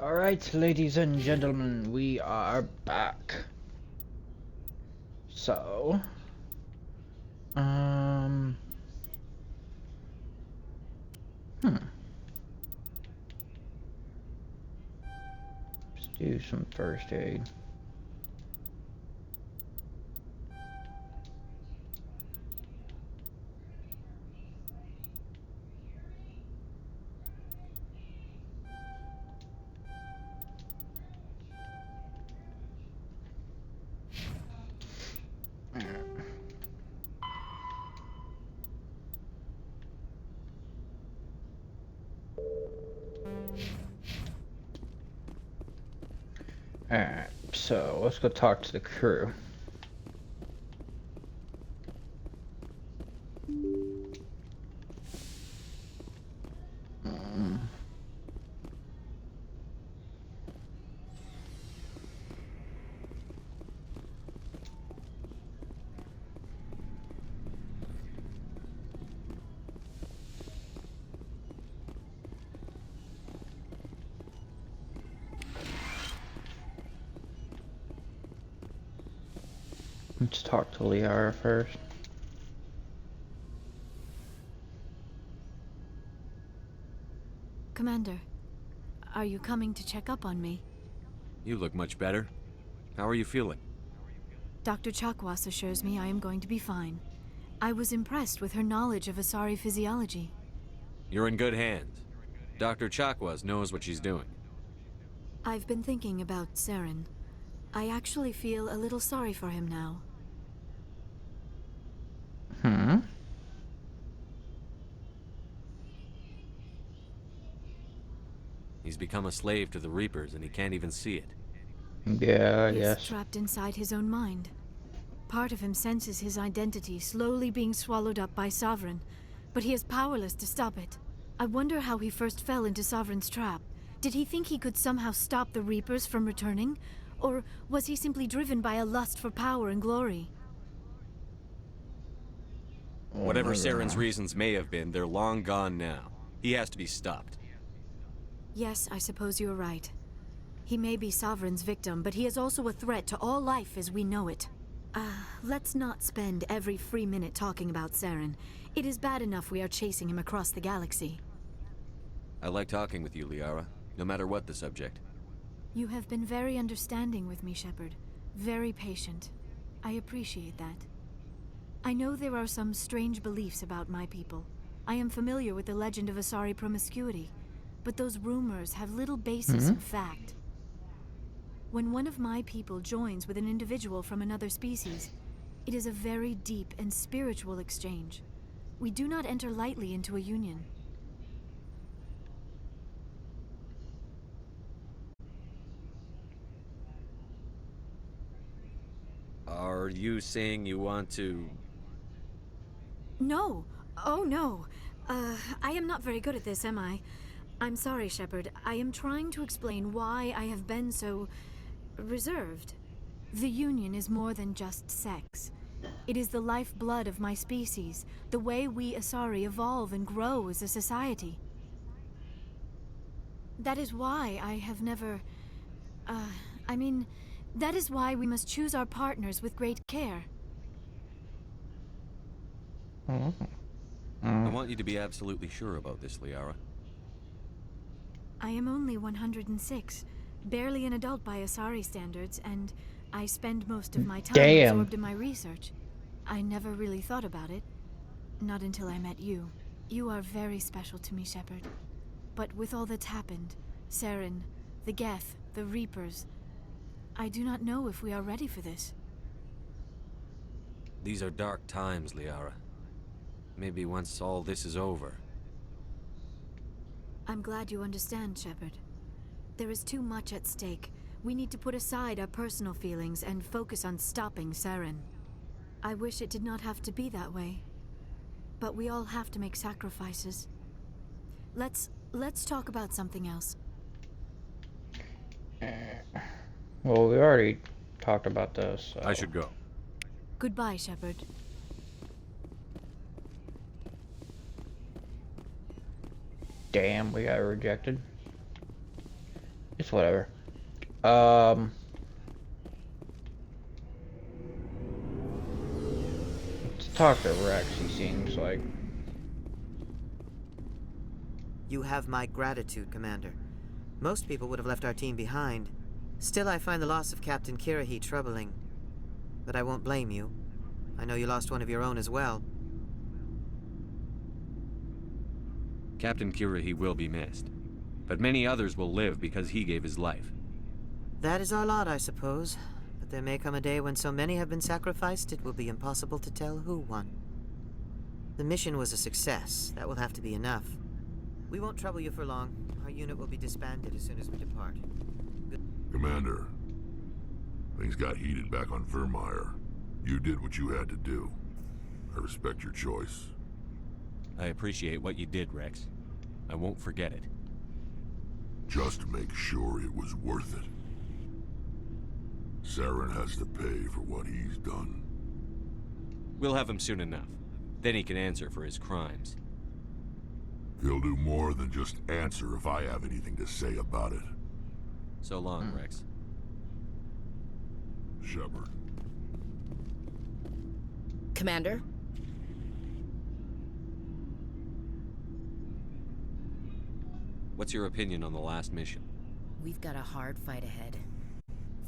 Alright, ladies and gentlemen, we are back. So, um, hmm. Let's do some first aid. Alright, so let's go talk to the crew. Let's talk to Liara first. Commander, are you coming to check up on me? You look much better. How are you feeling? Dr. Chakwas assures me I am going to be fine. I was impressed with her knowledge of Asari physiology. You're in good hands. Dr. Chakwas knows what she's doing. I've been thinking about Saren. I actually feel a little sorry for him now. He's become a slave to the Reapers and he can't even see it. Yeah, I He's guess. trapped inside his own mind. Part of him senses his identity slowly being swallowed up by Sovereign, but he is powerless to stop it. I wonder how he first fell into Sovereign's trap. Did he think he could somehow stop the Reapers from returning? Or was he simply driven by a lust for power and glory? Whatever Saren's reasons may have been, they're long gone now. He has to be stopped. Yes, I suppose you're right. He may be Sovereign's victim, but he is also a threat to all life as we know it. Let's not spend every free minute talking about Saren. It is bad enough we are chasing him across the galaxy. I like talking with you, Liara, no matter what the subject. You have been very understanding with me, Shepard. Very patient. I appreciate that. I know there are some strange beliefs about my people. I am familiar with the legend of Asari promiscuity, but those rumors have little basis in fact. When one of my people joins with an individual from another species, it is a very deep and spiritual exchange. We do not enter lightly into a union. Are you saying you want to... No! Oh no! I am not very good at this, am I? I'm sorry, Shepard. I am trying to explain why I have been so... reserved. The Union is more than just sex. It is the lifeblood of my species, the way we Asari evolve and grow as a society. That is why I have never... that is why we must choose our partners with great care. I want you to be absolutely sure about this, Liara. I am only 106, barely an adult by Asari standards, and I spend most of my time absorbed in my research. I never really thought about it. Not until I met you. You are very special to me, Shepard. But with all that's happened, Saren, the Geth, the Reapers, I do not know if we are ready for this. These are dark times, Liara. Maybe once all this is over. I'm glad you understand, Shepard. There is too much at stake. We need to put aside our personal feelings and focus on stopping Saren. I wish it did not have to be that way. But we all have to make sacrifices. Let's talk about something else. Well, we already talked about this, so. I should go. Goodbye, Shepard. Damn, we got rejected. It's it's whatever. Um, let's talk to Rex, he seems like. You have my gratitude, Commander. Most people would have left our team behind. Still, I find the loss of Captain Kirahi troubling. But I won't blame you. I know you lost one of your own as well. Captain Kirahi will be missed, but many others will live because he gave his life. That is our lot, I suppose. But there may come a day when so many have been sacrificed, it will be impossible to tell who won. The mission was a success. That will have to be enough. We won't trouble you for long. Our unit will be disbanded as soon as we depart. Commander, things got heated back on Vermeer. You did what you had to do. I respect your choice. I appreciate what you did, Rex. I won't forget it. Just make sure it was worth it. Saren has to pay for what he's done. We'll have him soon enough. Then he can answer for his crimes. He'll do more than just answer if I have anything to say about it. So long, Rex. Shepard. Commander? What's your opinion on the last mission? We've got a hard fight ahead.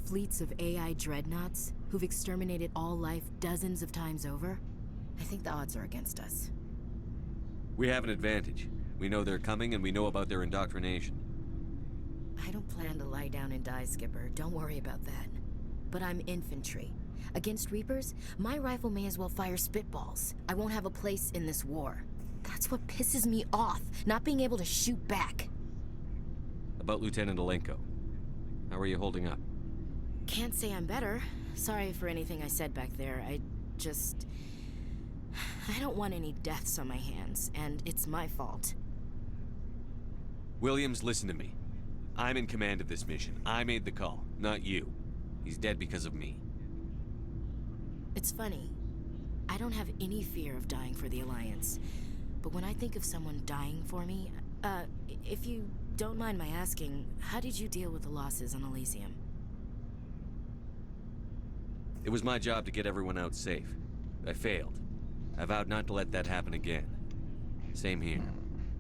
Fleets of AI dreadnoughts who've exterminated all life dozens of times over? I think the odds are against us. We have an advantage. We know they're coming and we know about their indoctrination. I don't plan to lie down and die, Skipper. Don't worry about that. But I'm infantry. Against Reapers, my rifle may as well fire spitballs. I won't have a place in this war. That's what pisses me off, not being able to shoot back. About Lieutenant Alenko. How are you holding up? Can't say I'm better. Sorry for anything I said back there. I don't want any deaths on my hands, and it's my fault. Williams, listen to me. I'm in command of this mission. I made the call, not you. He's dead because of me. It's funny. I don't have any fear of dying for the Alliance. But when I think of someone dying for me, if you don't mind my asking, how did you deal with the losses on Elysium? It was my job to get everyone out safe. I failed. I vowed not to let that happen again. Same here.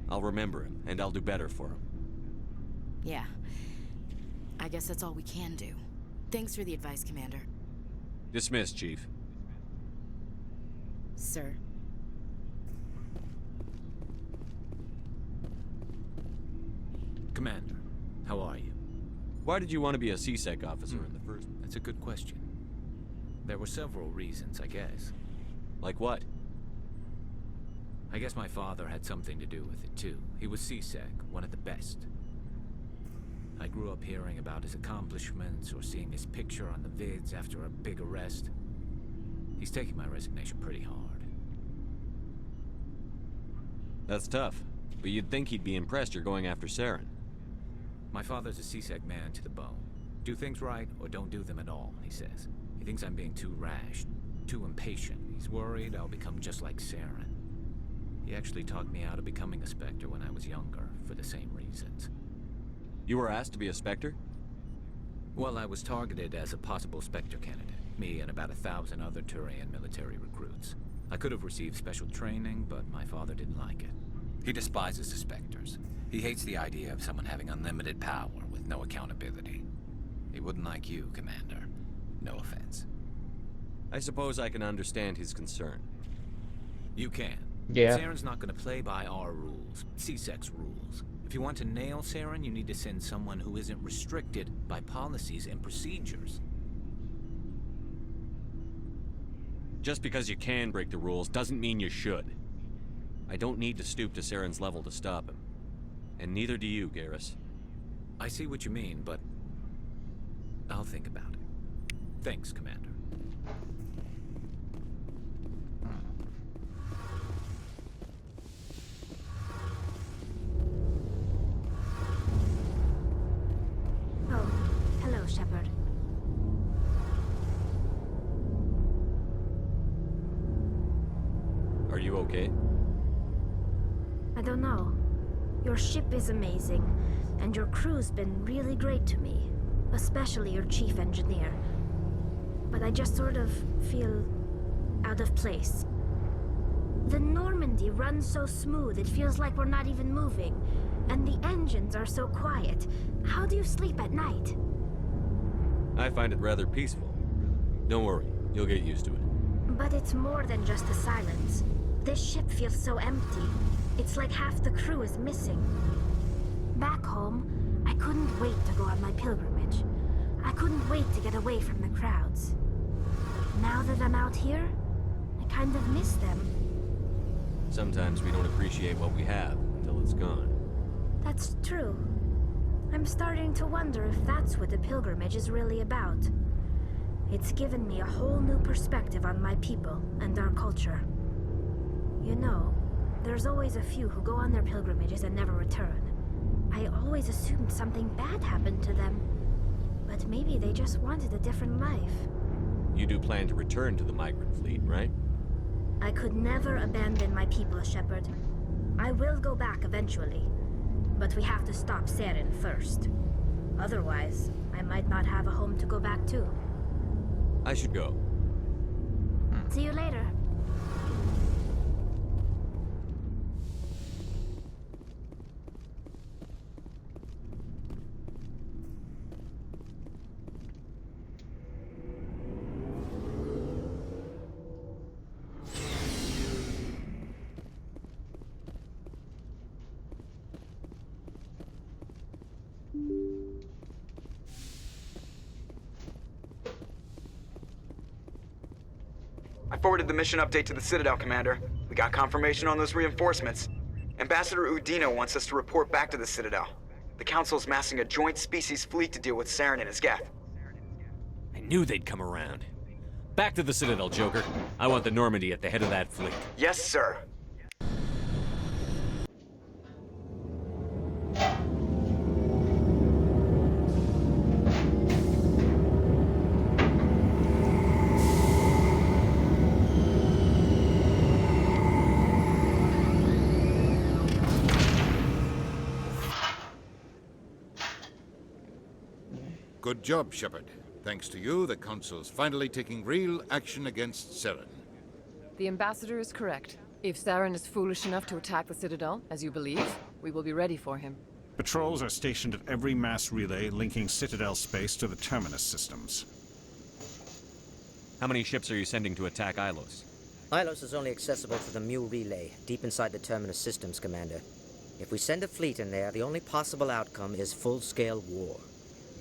I'll remember him, and I'll do better for him. Yeah. I guess that's all we can do. Thanks for the advice, Commander. Dismissed, Chief. Sir. Commander, how are you? Why did you want to be a CSEC officer in the first? That's a good question. There were several reasons, I guess. Like what? I guess my father had something to do with it, too. He was CSEC, one of the best. I grew up hearing about his accomplishments or seeing his picture on the vids after a big arrest. He's taking my resignation pretty hard. That's tough. But you'd think he'd be impressed you're going after Saren. My father's a CSEC man to the bone. Do things right or don't do them at all, he says. He thinks I'm being too rash, too impatient. He's worried I'll become just like Saren. He actually talked me out of becoming a Spectre when I was younger, for the same reasons. You were asked to be a Spectre? Well, I was targeted as a possible Spectre candidate. Me and about 1,000 other Turian military recruits. I could have received special training, but my father didn't like it. He despises the Spectres. He hates the idea of someone having unlimited power with no accountability. He wouldn't like you, Commander. No offense. I suppose I can understand his concern. You can. Yeah. Saren's not going to play by our rules, CSEC's rules. If you want to nail Saren, you need to send someone who isn't restricted by policies and procedures. Just because you can break the rules doesn't mean you should. I don't need to stoop to Saren's level to stop him. And neither do you, Garrus. I see what you mean, but I'll think about it. Thanks, Commander. Oh, hello, Shepard. Are you okay? I don't know. Your ship is amazing, and your crew's been really great to me, especially your chief engineer. But I just sort of feel out of place. The Normandy runs so smooth it feels like we're not even moving, and the engines are so quiet. How do you sleep at night? I find it rather peaceful. Don't worry, you'll get used to it. But it's more than just the silence. This ship feels so empty. It's like half the crew is missing. Back home, I couldn't wait to go on my pilgrimage. I couldn't wait to get away from the crowds. Now that I'm out here, I kind of miss them. Sometimes we don't appreciate what we have until it's gone. That's true. I'm starting to wonder if that's what the pilgrimage is really about. It's given me a whole new perspective on my people and our culture. You know, there's always a few who go on their pilgrimages and never return. I always assumed something bad happened to them. But maybe they just wanted a different life. You do plan to return to the migrant fleet, right? I could never abandon my people, Shepard. I will go back eventually. But we have to stop Saren first. Otherwise, I might not have a home to go back to. I should go. See you later. I forwarded the mission update to the Citadel, Commander. We got confirmation on those reinforcements. Ambassador Udina wants us to report back to the Citadel. The Council's massing a joint species fleet to deal with Saren and his Geth. I knew they'd come around. Back to the Citadel, Joker. I want the Normandy at the head of that fleet. Yes, sir. Good job, Shepard. Thanks to you, the Council's finally taking real action against Saren. The Ambassador is correct. If Saren is foolish enough to attack the Citadel, as you believe, we will be ready for him. Patrols are stationed at every mass relay linking Citadel space to the Terminus systems. How many ships are you sending to attack Ilos? Ilos is only accessible to the Mu relay, deep inside the Terminus systems, Commander. If we send a fleet in there, the only possible outcome is full-scale war.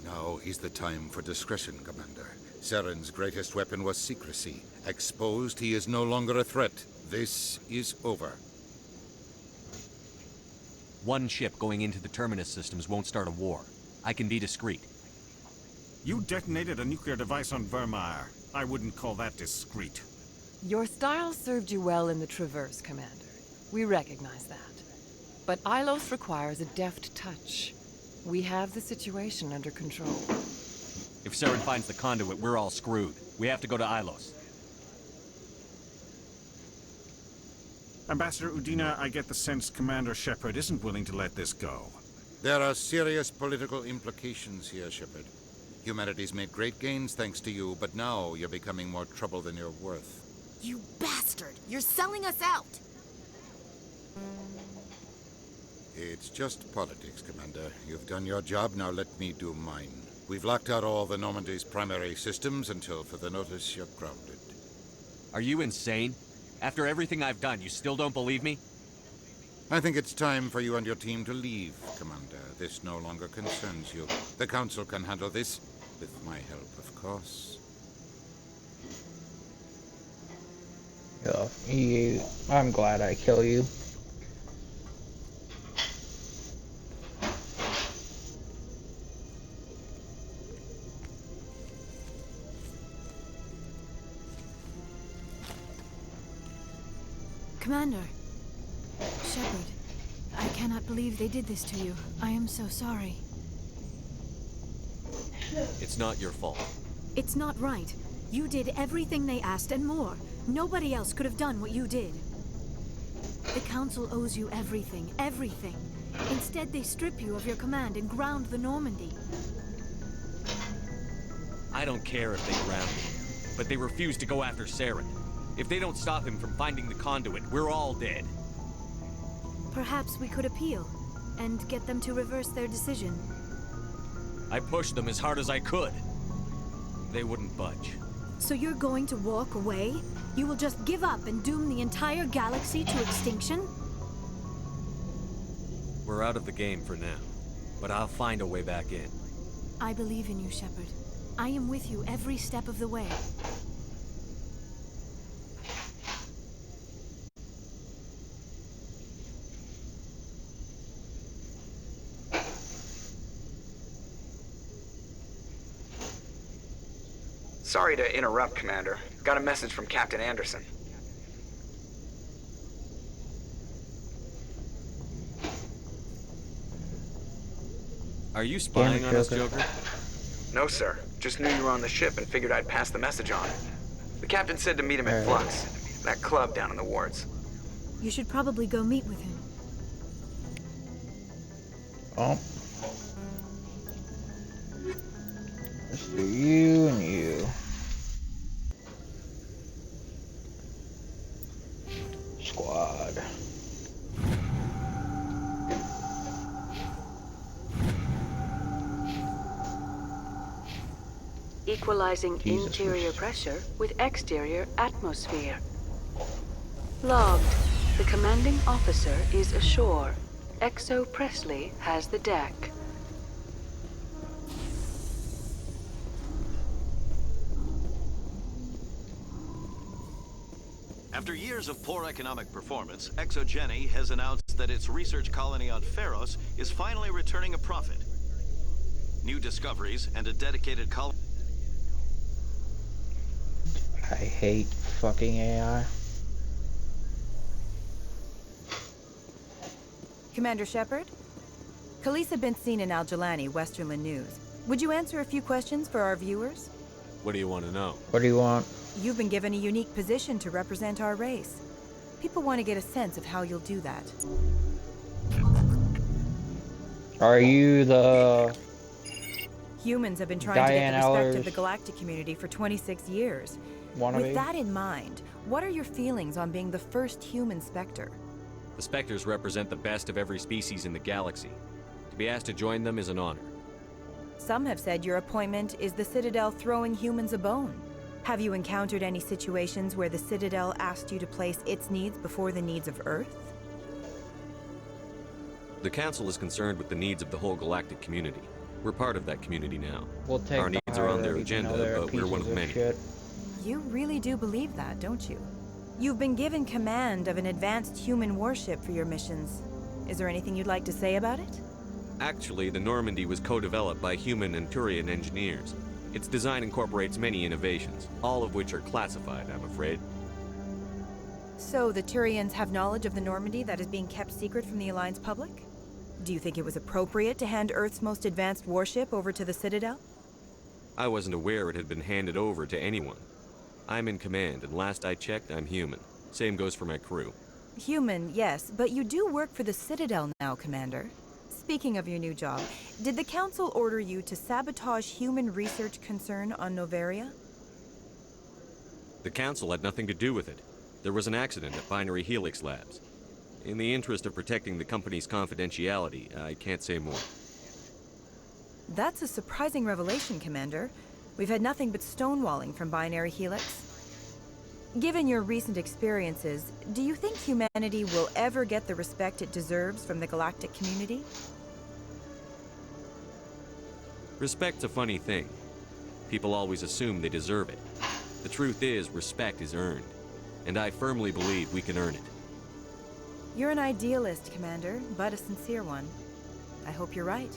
Now is the time for discretion, Commander. Saren's greatest weapon was secrecy. Exposed, he is no longer a threat. This is over. One ship going into the Terminus systems won't start a war. I can be discreet. You detonated a nuclear device on Vermeer. I wouldn't call that discreet. Your style served you well in the Traverse, Commander. We recognize that. But Ilos requires a deft touch. We have the situation under control. If Saren finds the conduit, we're all screwed. We have to go to Ilos. Ambassador Udina, I get the sense Commander Shepard isn't willing to let this go. There are serious political implications here, Shepard. Humanity's made great gains thanks to you, but now you're becoming more trouble than you're worth. You bastard! You're selling us out! It's just politics, Commander. You've done your job, now let me do mine. We've locked out all the Normandy's primary systems until further notice you're grounded. Are you insane? After everything I've done, you still don't believe me? I think it's time for you and your team to leave, Commander. This no longer concerns you. The Council can handle this, with my help, of course. I'm glad I kill you. Commander. Shepard. I cannot believe they did this to you. I am so sorry. It's not your fault. It's not right. You did everything they asked and more. Nobody else could have done what you did. The Council owes you everything, everything. Instead, they strip you of your command and ground the Normandy. I don't care if they ground me, but they refuse to go after Saren. If they don't stop him from finding the conduit, we're all dead. Perhaps we could appeal and get them to reverse their decision. I pushed them as hard as I could. They wouldn't budge. So you're going to walk away? You will just give up and doom the entire galaxy to extinction? We're out of the game for now, but I'll find a way back in. I believe in you, Shepard. I am with you every step of the way. Sorry to interrupt, Commander. Got a message from Captain Anderson. Are you spying on us, Joker? No, sir. Just knew you were on the ship and figured I'd pass the message on. The captain said to meet him at Flux, that club down in the wards. You should probably go meet with him. Oh. Let's do you and you. Squad. Equalizing Jesus interior Christ. pressure with exterior atmosphere. Logged. The commanding officer is ashore. Exo Presley has the deck. After years of poor economic performance, ExoGeni has announced that its research colony on Pharos is finally returning a profit. New discoveries and a dedicated colony. I hate fucking AI. Commander Shepard? Khaleesa been seen in Al-Jalani, Westerland News. Would you answer a few questions for our viewers? What do you want to know? What do you want? You've been given a unique position to represent our race. People want to get a sense of how you'll do that. Are you the Humans have been trying Diane to get the respect of Eller's the galactic community for 26 years. wannabe? With that in mind, what are your feelings on being the first human Spectre? The Spectres represent the best of every species in the galaxy. To be asked to join them is an honor. Some have said your appointment is the Citadel throwing humans a bone. Have you encountered any situations where the Citadel asked you to place its needs before the needs of Earth? The Council is concerned with the needs of the whole galactic community. We're part of that community now. We'll take Our needs are on their even though agenda, they're but we're one of pieces many. shit. You really do believe that, don't you? You've been given command of an advanced human warship for your missions. Is there anything you'd like to say about it? Actually, the Normandy was co-developed by human and Turian engineers. Its design incorporates many innovations, all of which are classified, I'm afraid. So the Turians have knowledge of the Normandy that is being kept secret from the Alliance public? Do you think it was appropriate to hand Earth's most advanced warship over to the Citadel? I wasn't aware it had been handed over to anyone. I'm in command, and last I checked, I'm human. Same goes for my crew. Human, yes, but you do work for the Citadel now, Commander. Speaking of your new job, did the Council order you to sabotage human research concern on Noveria? The Council had nothing to do with it. There was an accident at Binary Helix Labs. In the interest of protecting the company's confidentiality, I can't say more. That's a surprising revelation, Commander. We've had nothing but stonewalling from Binary Helix. Given your recent experiences, do you think humanity will ever get the respect it deserves from the galactic community? Respect's a funny thing. People always assume they deserve it. The truth is, respect is earned. And I firmly believe we can earn it. You're an idealist, Commander, but a sincere one. I hope you're right.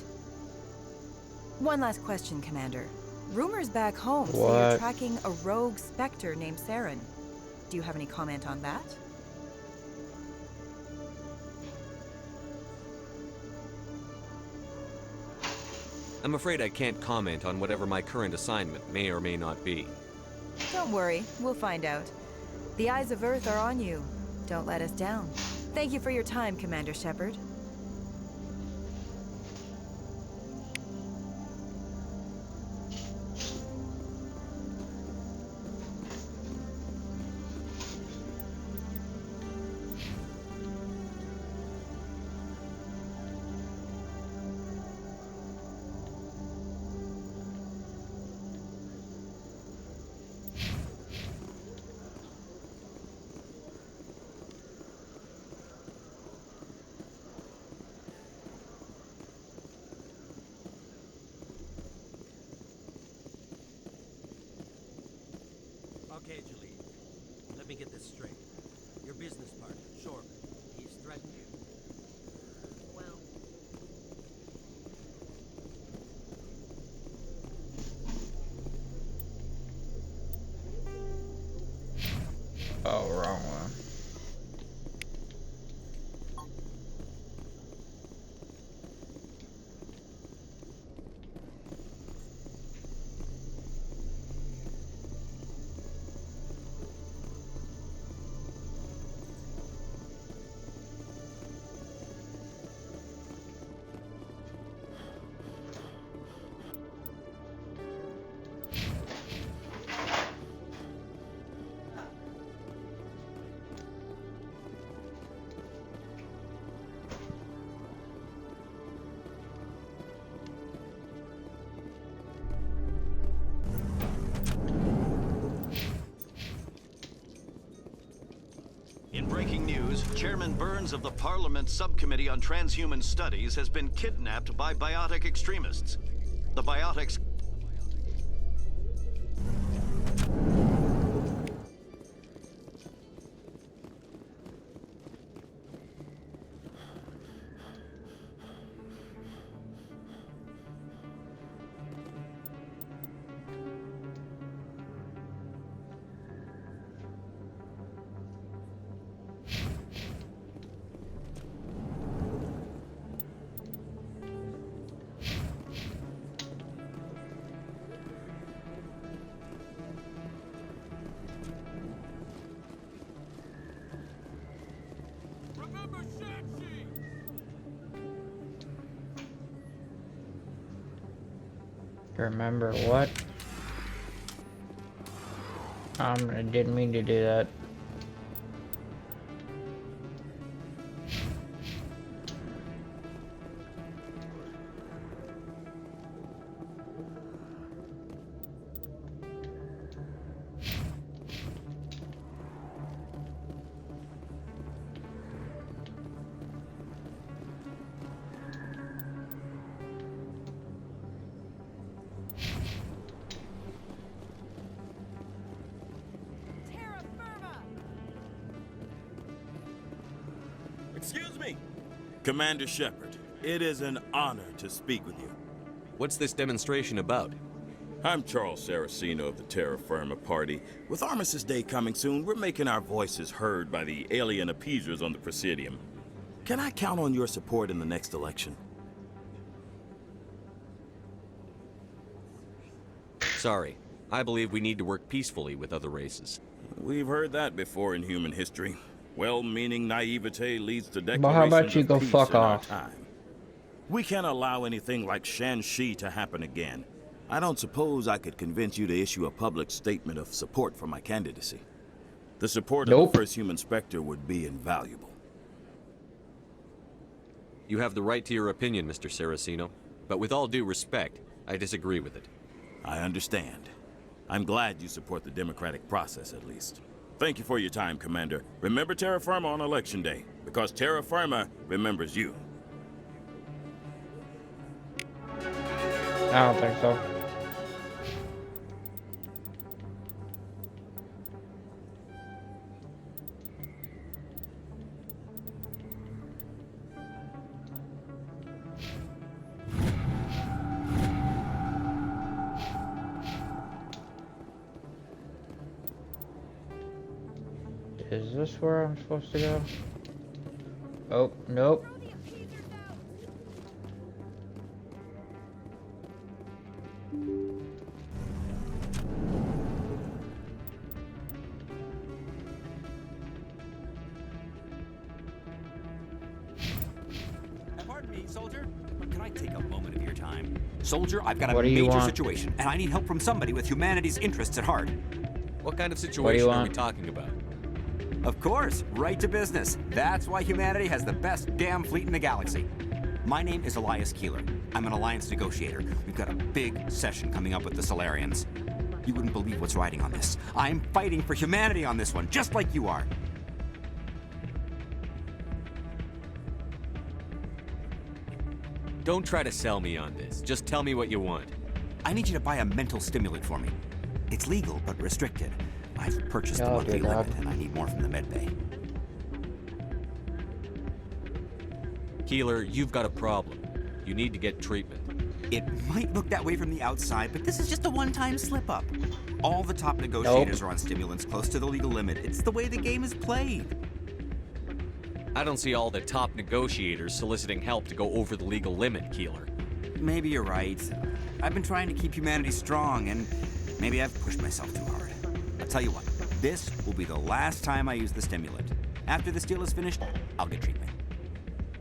One last question, Commander. Rumors back home say you're What? tracking a rogue Spectre named Saren. Do you have any comment on that? I'm afraid I can't comment on whatever my current assignment may or may not be. Don't worry, we'll find out. The eyes of Earth are on you. Don't let us down. Thank you for your time, Commander Shepard. okay to leave. Let me get this straight. Your business partner, Shorman, he's threatened you? Well... Oh, wrong one. In breaking news, Chairman Burns of the Parliament Subcommittee on Transhuman Studies has been kidnapped by biotic extremists. The biotics... Remember what? I didn't mean to do that. Excuse me! Commander Shepard, it is an honor to speak with you. What's this demonstration about? I'm Charles Saraceno of the Terra Firma Party. With Armistice Day coming soon, we're making our voices heard by the alien appeasers on the Presidium. Can I count on your support in the next election? Sorry. I believe we need to work peacefully with other races. We've heard that before in human history. Well-meaning naivete leads to But how about declarations you of go peace fuck in our off? time. We can't allow anything like Shanxi to happen again. I don't suppose I could convince you to issue a public statement of support for my candidacy. The support of the first human Spectre would be invaluable. You have the right to your opinion, Mr. Saraceno, but with all due respect, I disagree with it. I understand. I'm glad you support the democratic process, at least. Thank you for your time, Commander. Remember Terra Firma on Election Day, because Terra Firma remembers you. I don't think so. Is this where I'm supposed to go? Oh, nope. Pardon me, soldier, but can I take a moment of your time? Soldier, I've got a What do you major want? situation, and I need help from somebody with humanity's interests at heart. What kind of What do you situation are we want? talking about? Of course, right to business. That's why humanity has the best damn fleet in the galaxy. My name is Elias Keeler. I'm an alliance negotiator. We've got a big session coming up with the Solarians. You wouldn't believe what's riding on this. I'm fighting for humanity on this one, just like you are. Don't try to sell me on this. Just tell me what you want. I need you to buy a mental stimulant for me. It's legal, but restricted. I've purchased the Yeah, I'll monthly do that. limit, and I need more from the med bay. Keeler, you've got a problem. You need to get treatment. It might look that way from the outside, but this is just a one-time slip-up. All the top negotiators are on stimulants close to the legal limit. It's the way the game is played. I don't see all the top negotiators soliciting help to go over the legal limit, Keeler. Maybe you're right. I've been trying to keep humanity strong, and maybe I've pushed myself too hard. I'll tell you what, this will be the last time I use the stimulant. After this deal is finished, I'll get treatment.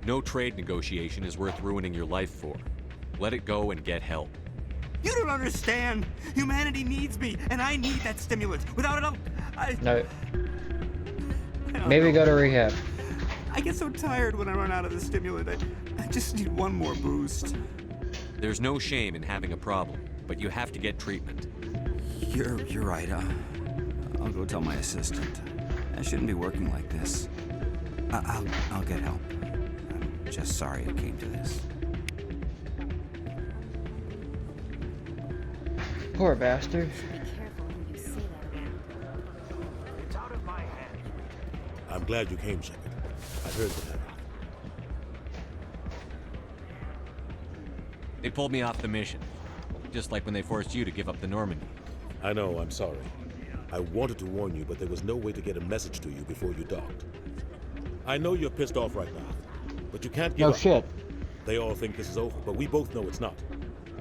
No trade negotiation is worth ruining your life for. Let it go and get help. You don't understand! Humanity needs me, and I need that stimulant. Without it, No. Maybe go to rehab. I get so tired when I run out of the stimulant. I just need one more boost. There's no shame in having a problem, but you have to get treatment. You're right. I'll go tell my assistant. I shouldn't be working like this. I'll get help. I'm just sorry it came to this. Poor bastard. I'm glad you came, Shepard. I heard what happened. They pulled me off the mission, just like when they forced you to give up the Normandy. I know, I'm sorry. I wanted to warn you, but there was no way to get a message to you before you docked. I know you're pissed off right now, but you can't give up. No shit. They all think this is over, but we both know it's not.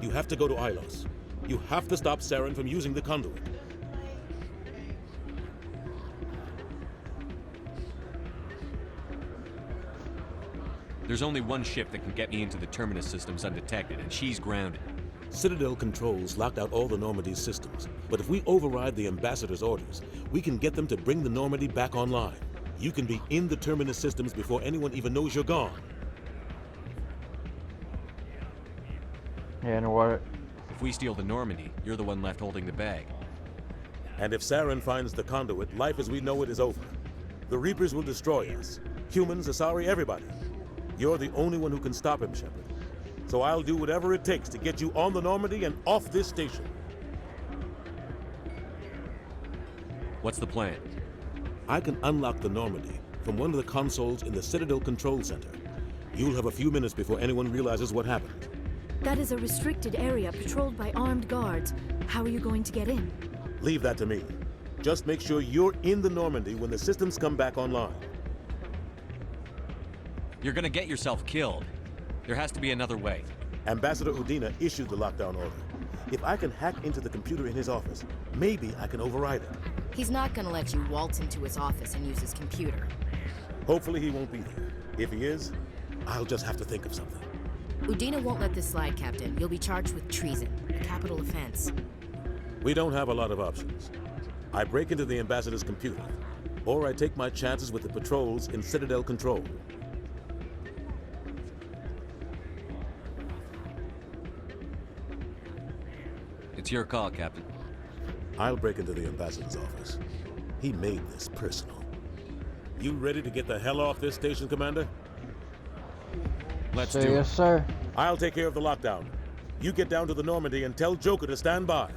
You have to go to Ilos. You have to stop Saren from using the conduit. There's only one ship that can get me into the Terminus systems undetected, and she's grounded. Citadel controls locked out all the Normandy's systems, but if we override the Ambassador's orders, we can get them to bring the Normandy back online. You can be in the Terminus systems before anyone even knows you're gone. Yeah, and what? If we steal the Normandy, you're the one left holding the bag. And if Saren finds the conduit, life as we know it is over. The Reapers will destroy us. Humans, Asari, everybody. You're the only one who can stop him, Shepard. So I'll do whatever it takes to get you on the Normandy and off this station. What's the plan? I can unlock the Normandy from one of the consoles in the Citadel Control Center. You'll have a few minutes before anyone realizes what happened. That is a restricted area patrolled by armed guards. How are you going to get in? Leave that to me. Just make sure you're in the Normandy when the systems come back online. You're gonna get yourself killed. There has to be another way. Ambassador Udina issued the lockdown order. If I can hack into the computer in his office, maybe I can override it. He's not gonna let you waltz into his office and use his computer. Hopefully he won't be there. If he is, I'll just have to think of something. Udina won't let this slide, Captain. You'll be charged with treason, a capital offense. We don't have a lot of options. I break into the Ambassador's computer, or I take my chances with the patrols in Citadel Control. It's your call, Captain. I'll break into the Ambassador's office. He made this personal. You ready to get the hell off this station, Commander? Let's do it. Yes, sir. I'll take care of the lockdown. You get down to the Normandy and tell Joker to stand by.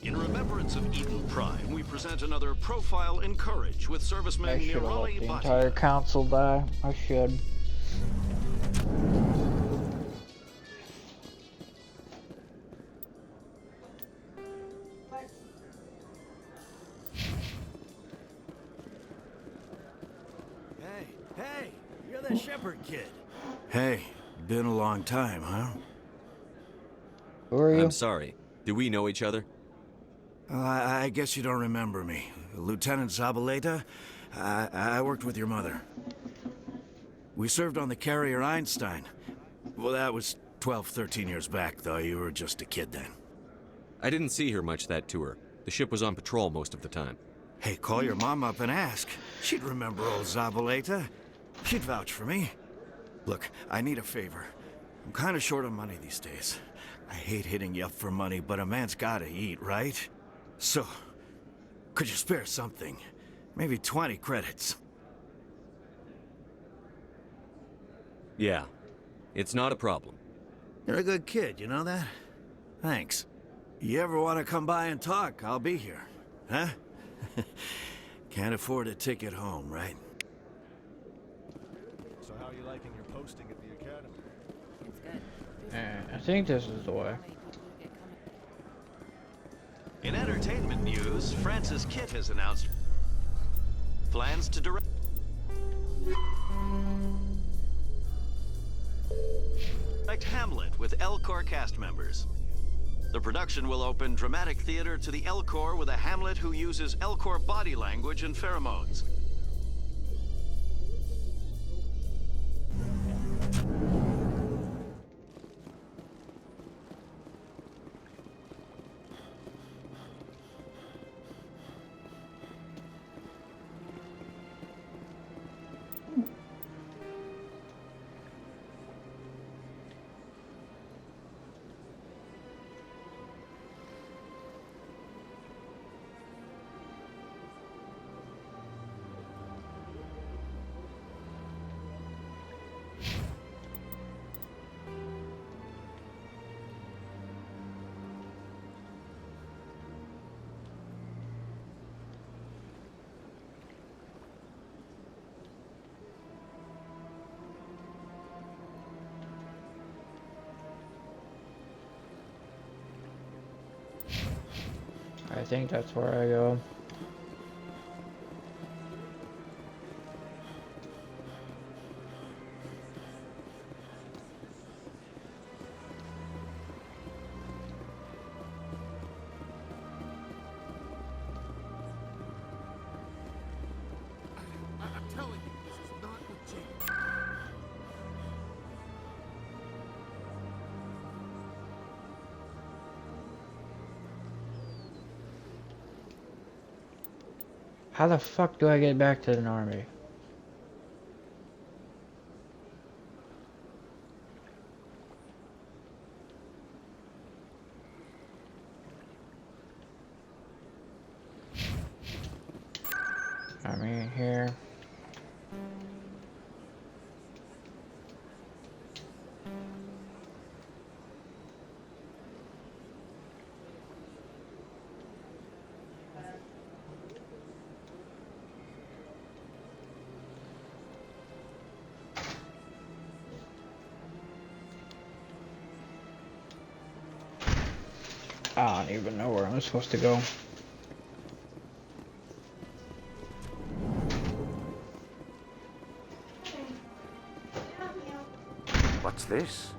In remembrance of Eden Prime, we present another Profile in Courage with serviceman I should have let Nirali the Bhatia. entire council die. I should. Hey, you're the Shepherd kid. Hey, been a long time, huh? Who are you? I'm sorry. Do we know each other? I guess you don't remember me. Lieutenant Zabaleta? I worked with your mother. We served on the carrier Einstein. Well, that was 12, 13 years back, though. You were just a kid then. I didn't see her much that tour. The ship was on patrol most of the time. Hey, call your mom up and ask. She'd remember old Zabaleta. She'd vouch for me. Look, I need a favor. I'm kind of short on money these days. I hate hitting you up for money, but a man's gotta eat, right? So, could you spare something? Maybe 20 credits. Yeah. It's not a problem. You're a good kid, you know that? Thanks. You ever want to come by and talk, I'll be here. Huh? Can't afford a ticket home, right? So how are you liking your posting at the academy? It's good. I think this is the way. In entertainment news, Francis Kitt has announced plans to direct Hamlet with Elcor cast members. The production will open dramatic theater to the Elcor with a Hamlet who uses Elcor body language and pheromones. I think that's where I go. I'm telling you, this is not legit. How the fuck do I get back to an army? Army here. I don't even know where I'm supposed to go. What's this?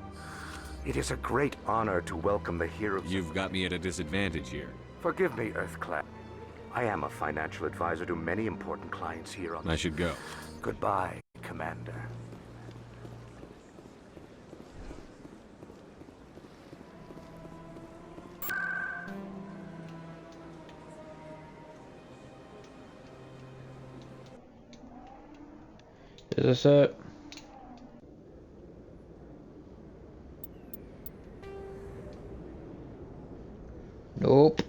It is a great honor to welcome the heroes. You've got me at a disadvantage here. Forgive me, Earthclad. I am a financial advisor to many important clients here on... I should go. Goodbye, Commander. Is this it? Nope.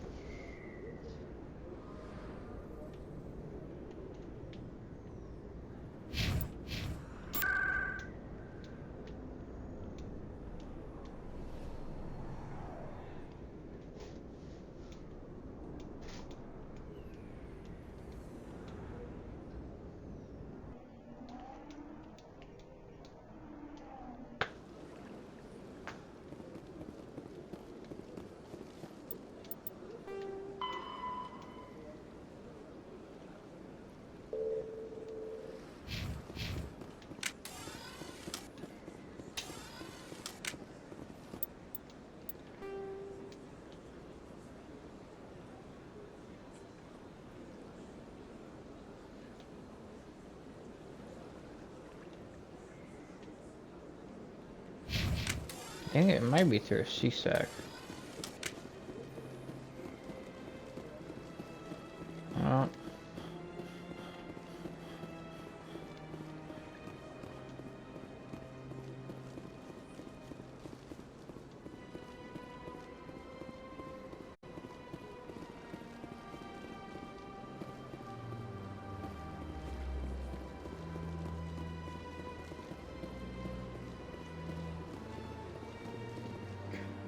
I think it might be through a CSAC.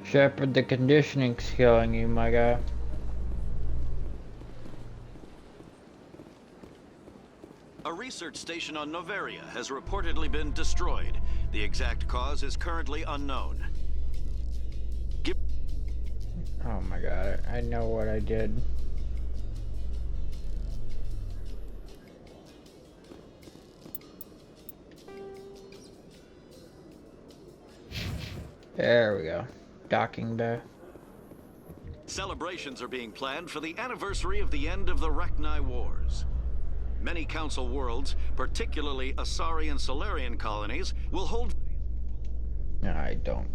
Shepard, the conditioning's killing you, my guy. A research station on Noveria has reportedly been destroyed. The exact cause is currently unknown. Oh my god, I know what I did. There we go. Docking bay. Celebrations are being planned for the anniversary of the end of the Rachni Wars. Many Council worlds, particularly Asari and Solarian colonies, will hold... No, I don't.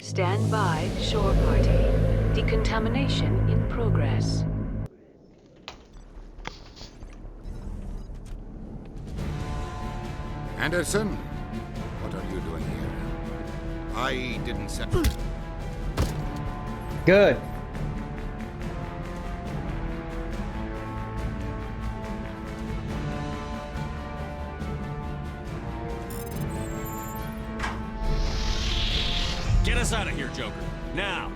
Stand by, shore party. Decontamination in progress. Anderson, what are you doing here? I didn't set... Good. Get us out of here, Joker. Now!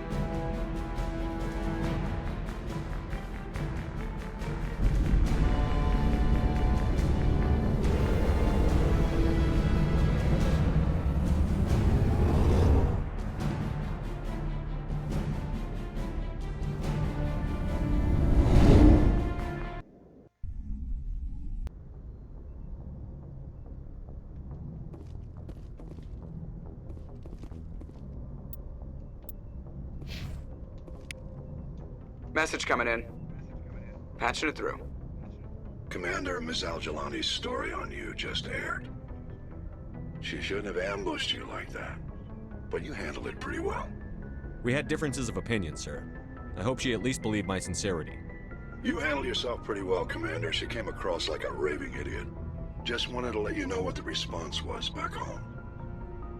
Message coming in. Patching it through. Commander, Ms. Al-Jalani's story on you just aired. She shouldn't have ambushed you like that, but you handled it pretty well. We had differences of opinion, sir. I hope she at least believed my sincerity. You handled yourself pretty well, Commander. She came across like a raving idiot. Just wanted to let you know what the response was back home.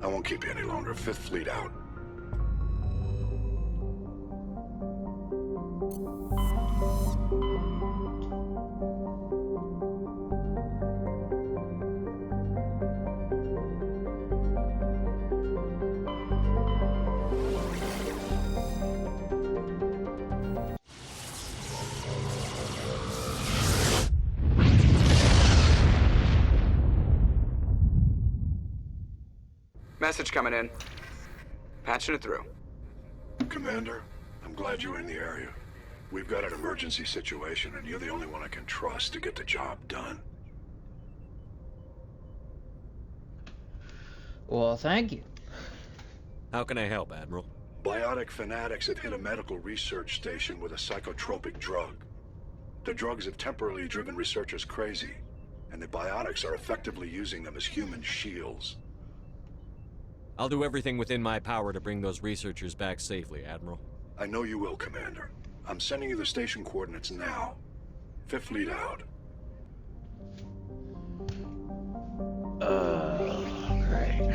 I won't keep you any longer. Fifth Fleet out. Message coming in. Patching it through. Commander, I'm glad you're in the area. We've got an emergency situation, and you're the only one I can trust to get the job done. Well, thank you. How can I help, Admiral? Biotic fanatics have hit a medical research station with a psychotropic drug. The drugs have temporarily driven researchers crazy, and the biotics are effectively using them as human shields. I'll do everything within my power to bring those researchers back safely, Admiral. I know you will, Commander. I'm sending you the station coordinates now. Fifth Fleet out. Great.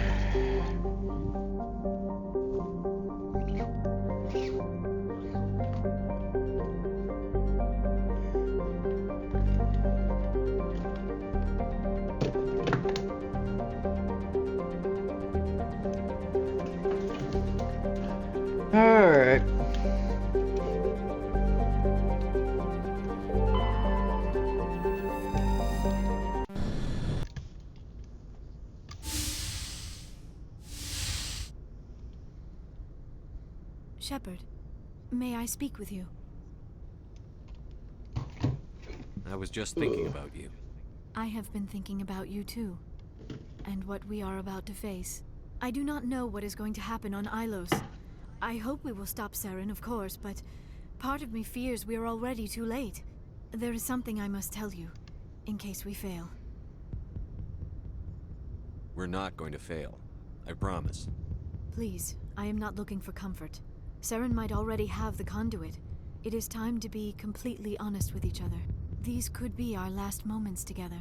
Alright. Shepard, may I speak with you? I was just thinking about you. I have been thinking about you too, and what we are about to face. I do not know what is going to happen on Ilos. I hope we will stop Saren, of course, but part of me fears we are already too late. There is something I must tell you, in case we fail. We're not going to fail. I promise. Please, I am not looking for comfort. Saren might already have the conduit. It is time to be completely honest with each other. These could be our last moments together.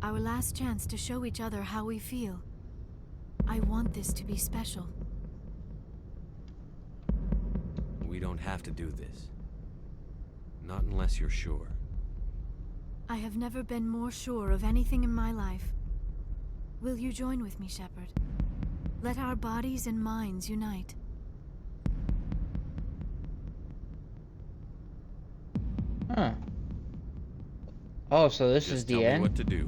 Our last chance to show each other how we feel. I want this to be special. We don't have to do this. Not unless you're sure. I have never been more sure of anything in my life. Will you join with me, Shepard? Let our bodies and minds unite. Huh. Oh, so this is the Tell me end? what to do.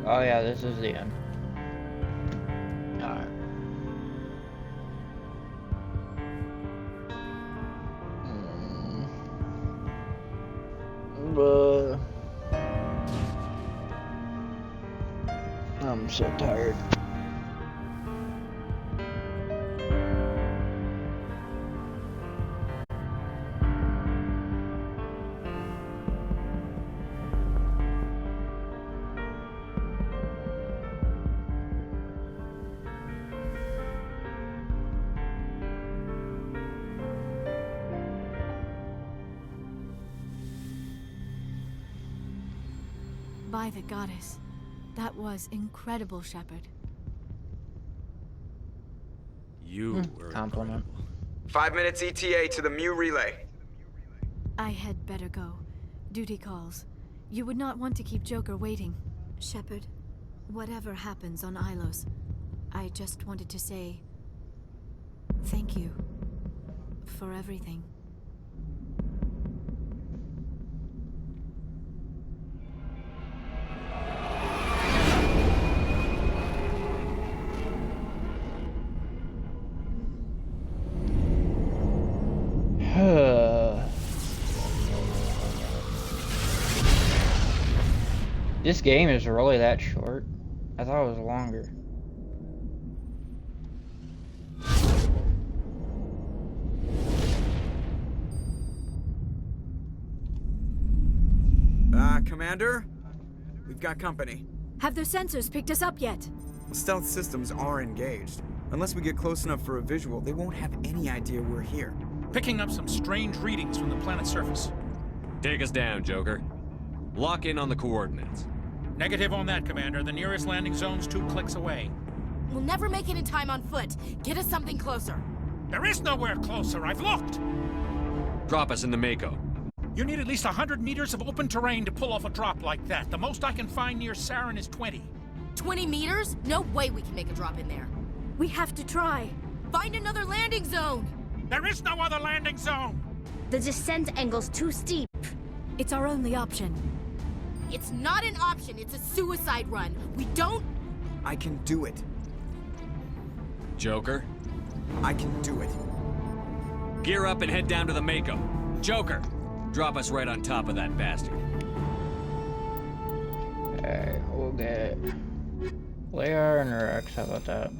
Oh yeah, this is the end. Alright. I'm so tired. By the goddess. That was incredible, Shepard. You were compliment. 5 minutes ETA to the Mu relay. I had better go. Duty calls. You would not want to keep Joker waiting. Shepard, whatever happens on Ilos, I just wanted to say thank you for everything. This game is really that short? I thought it was longer. Commander? We've got company. Have their sensors picked us up yet? Stealth systems are engaged. Unless we get close enough for a visual, they won't have any idea we're here. Picking up some strange readings from the planet's surface. Take us down, Joker. Lock in on the coordinates. Negative on that, Commander. The nearest landing zone's 2 clicks away. We'll never make it in time on foot. Get us something closer. There is nowhere closer. I've looked. Drop us in the Mako. You need at least 100 meters of open terrain to pull off a drop like that. The most I can find near Saren is 20. 20 meters? No way we can make a drop in there. We have to try. Find another landing zone. There is no other landing zone. The descent angle's too steep. It's our only option. It's not an option. It's a suicide run. We don't... I can do it. Joker? I can do it. Gear up and head down to the Mako. Joker, drop us right on top of that bastard. Okay, we'll get Liara and Rex. How about that?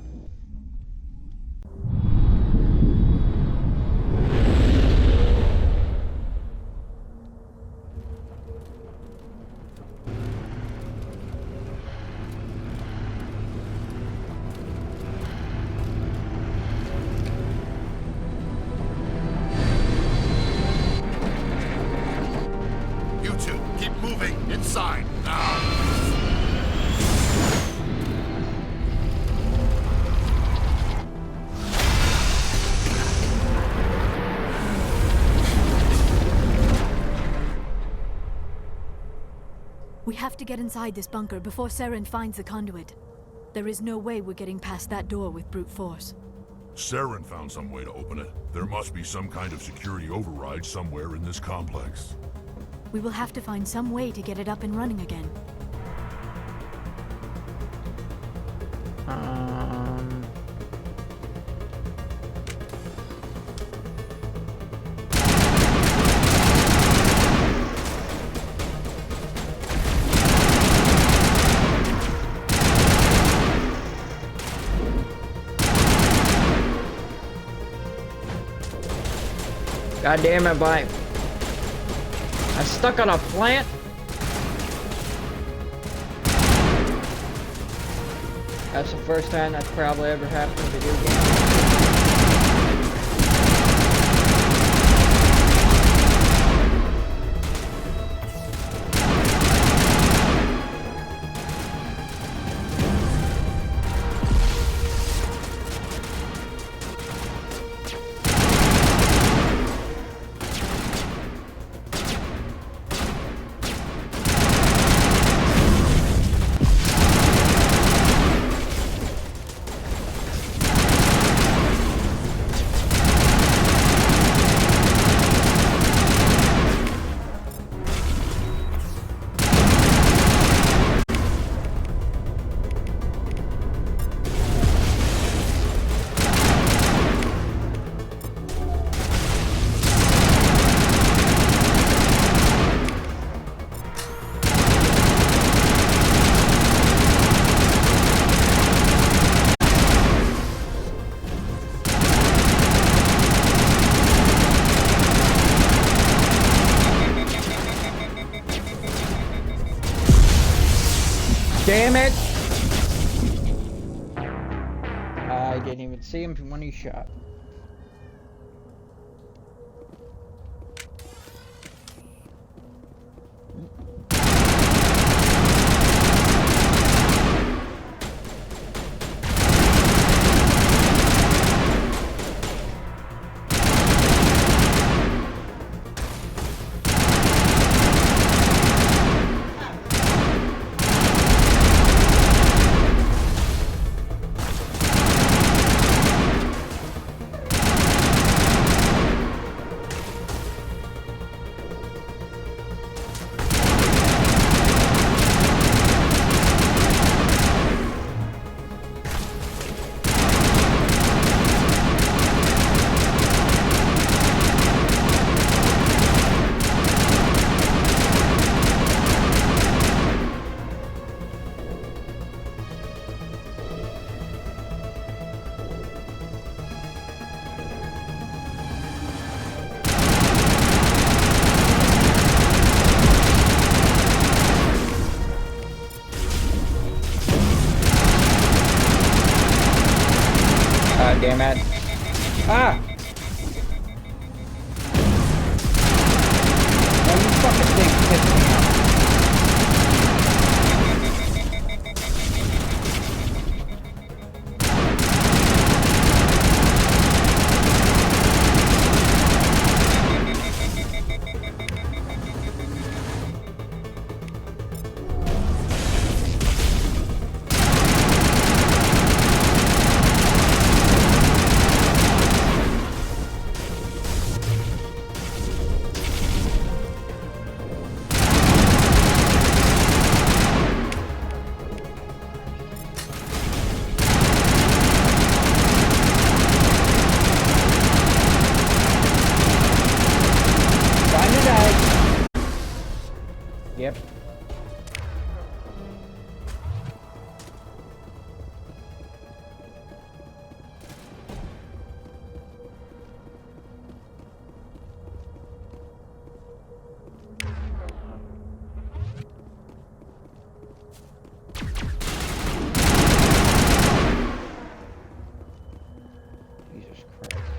You two, keep moving inside now. We have to get inside this bunker before Saren finds the conduit. There is no way we're getting past that door with brute force. Saren found some way to open it. There must be some kind of security override somewhere in this complex. We will have to find some way to get it up and running again. God damn it, bike. I'm stuck on a plant? That's the first time that's probably ever happened in a video game. Damn it! I didn't even see him when he shot. God damn it. Ah! Oh, you fucking thing pissed me off. Yep. Jesus Christ.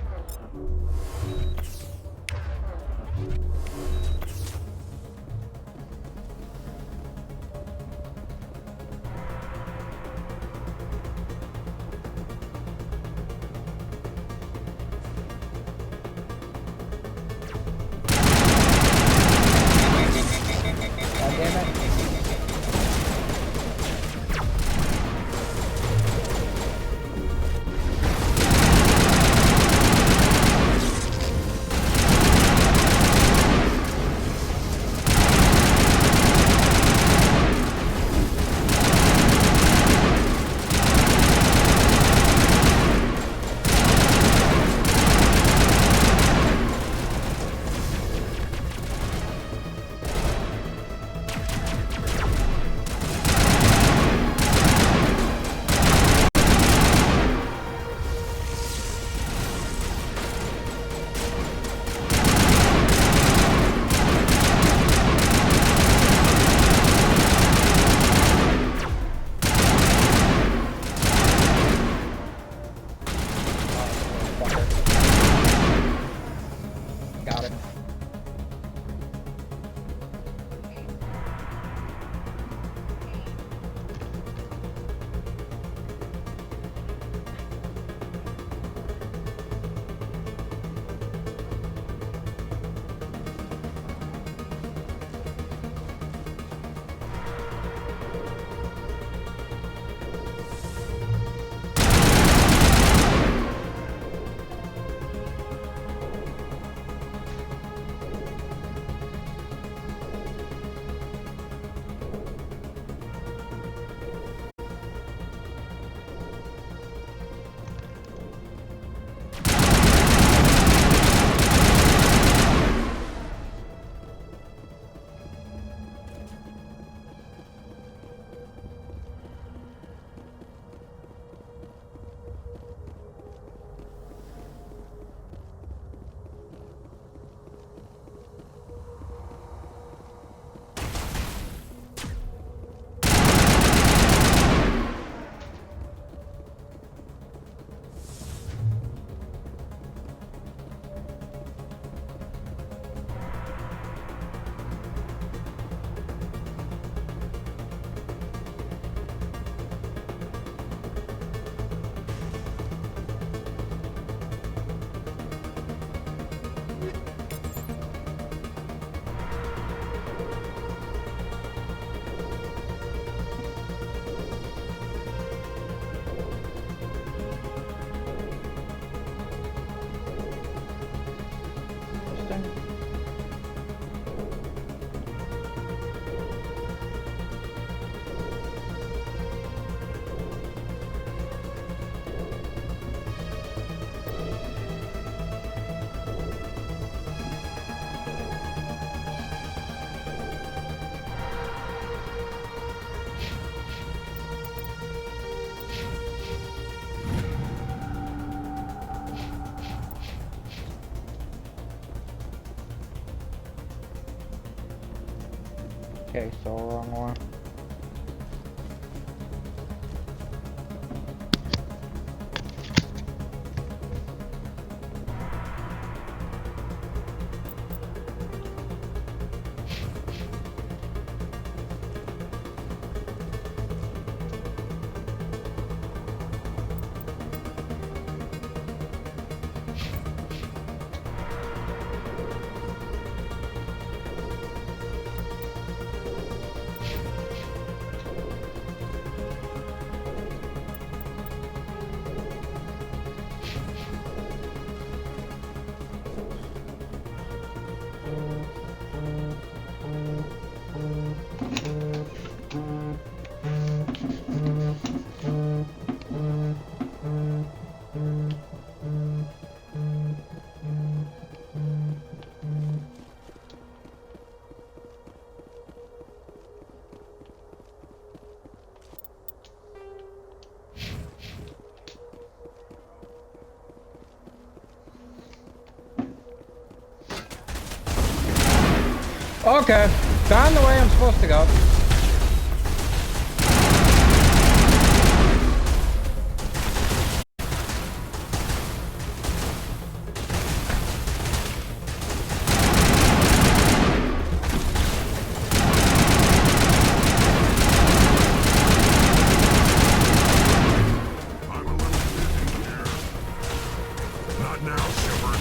Okay, so wrong one. Okay, gone the way I'm supposed to go. Not now, Shepard.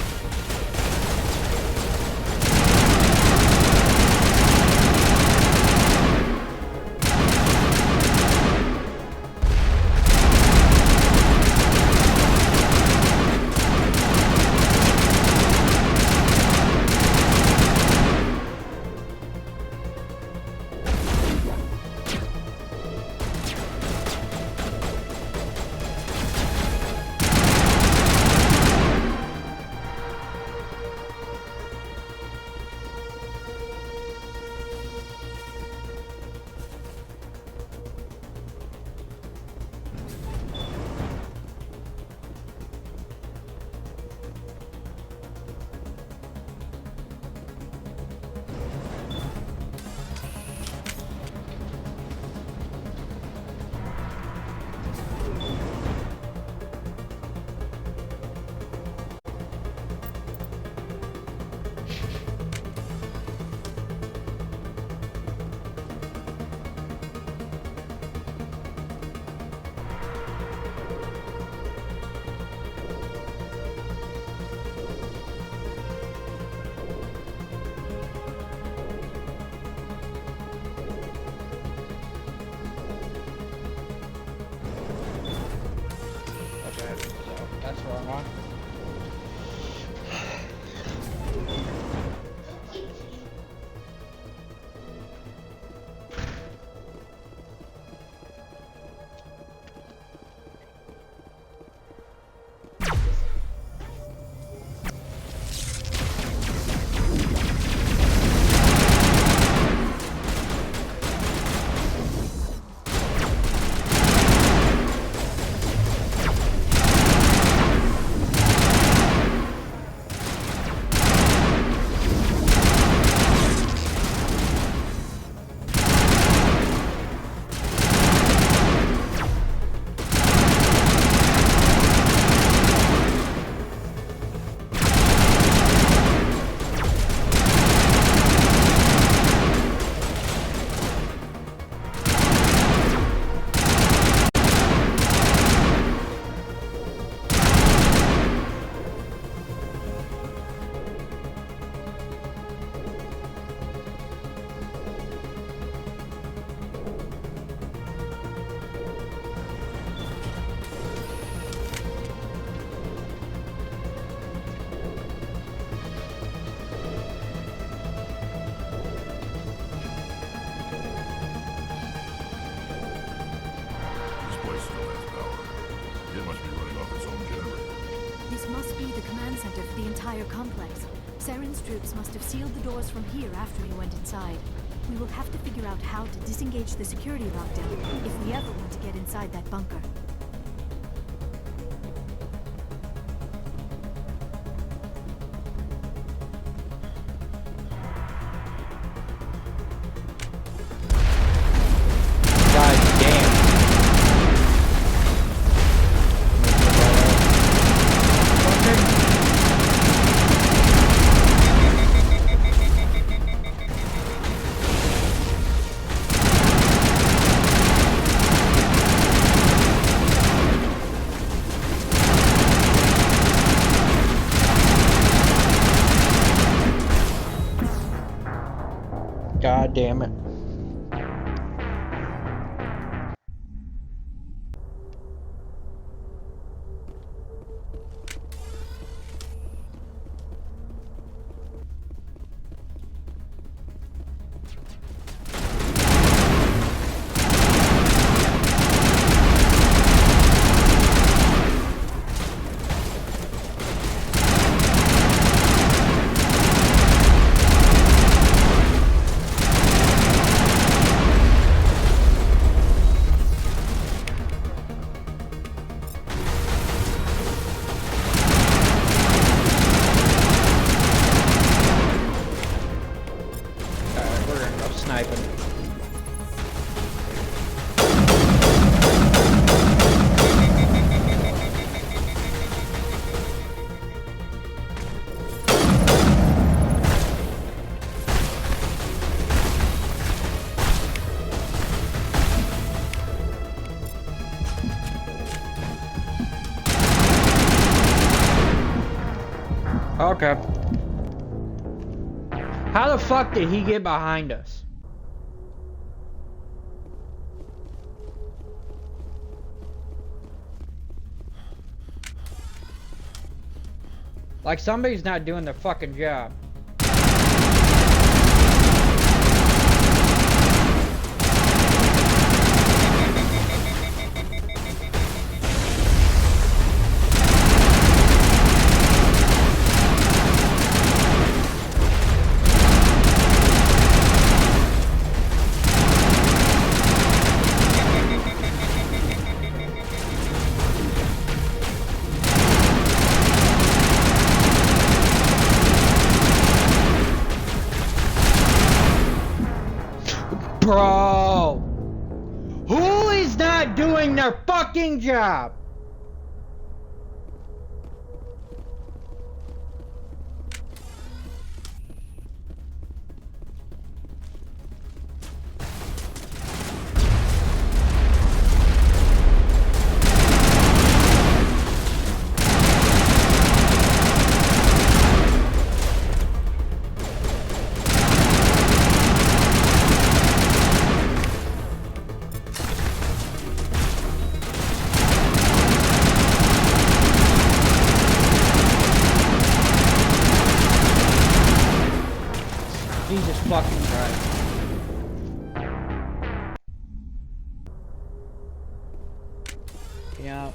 That's the wrong one. This place still has power. It must be running off its own generator. This must be the command center for the entire complex. Saren's troops must have sealed the doors from here after he went inside. We will have to figure out how to disengage the security lockdown if we ever want to get inside that bunker. Okay. How the fuck did he get behind us? Like somebody's not doing their fucking job. Bro! Who is not doing their fucking job? Jesus fucking Christ. Yeah.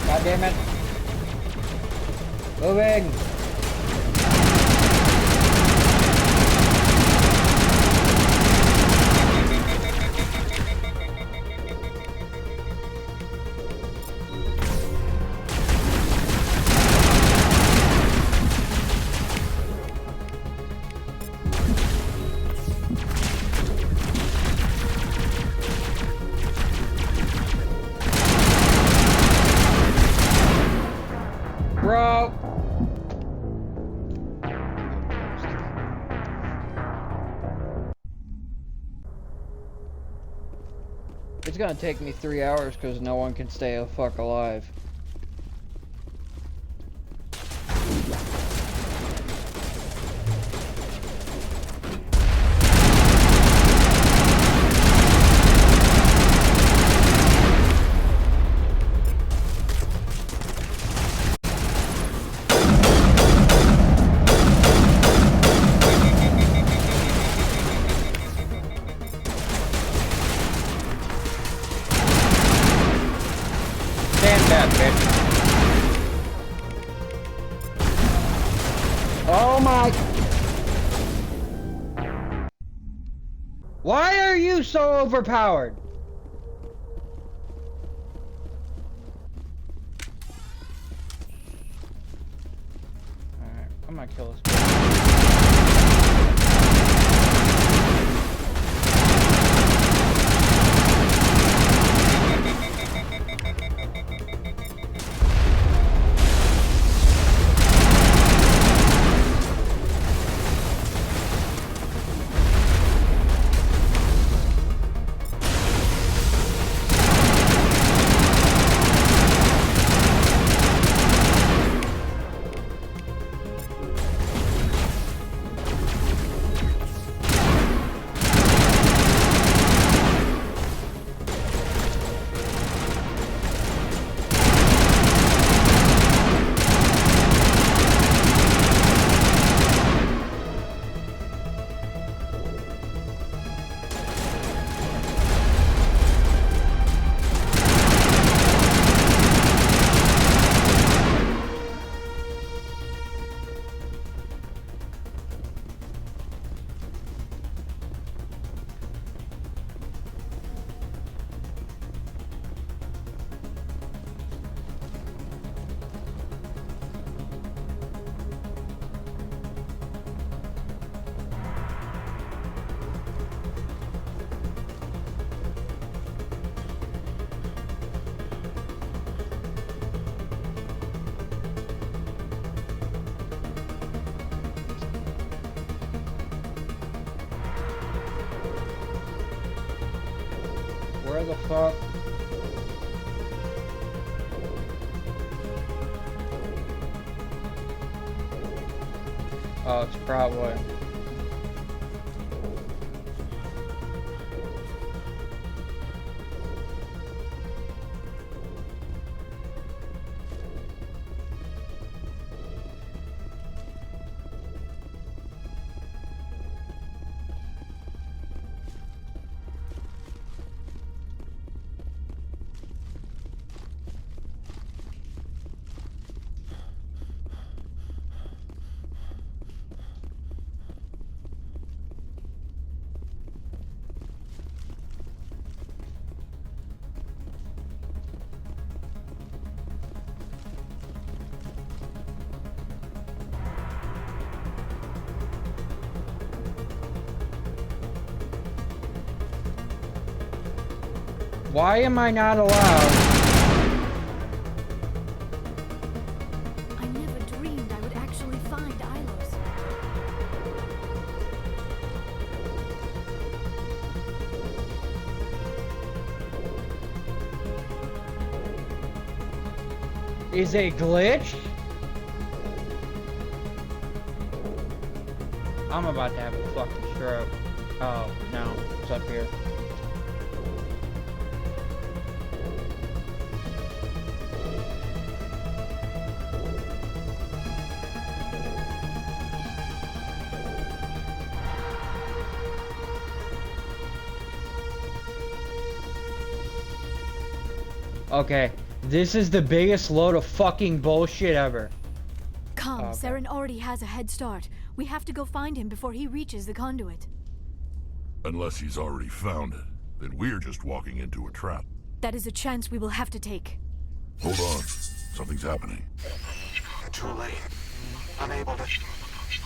God damn it. Moving. Bro. It's gonna take me 3 hours because no one can stay the fuck alive. Stand back, bitch. Oh my. Why are you so overpowered? Alright, I'm gonna kill this bitch. where the fuck? Oh, it's probably... Why am I not allowed? I never dreamed I would actually find Ilos. Is a glitch? I'm about to have a fucking stroke. Oh, no. It's up here. Okay, this is the biggest load of fucking bullshit ever. Come, Okay. Saren already has a head start. We have to go find him before he reaches the conduit. Unless he's already found it, then we're just walking into a trap. That is a chance we will have to take. Hold on. Something's happening. Too late. Unable to...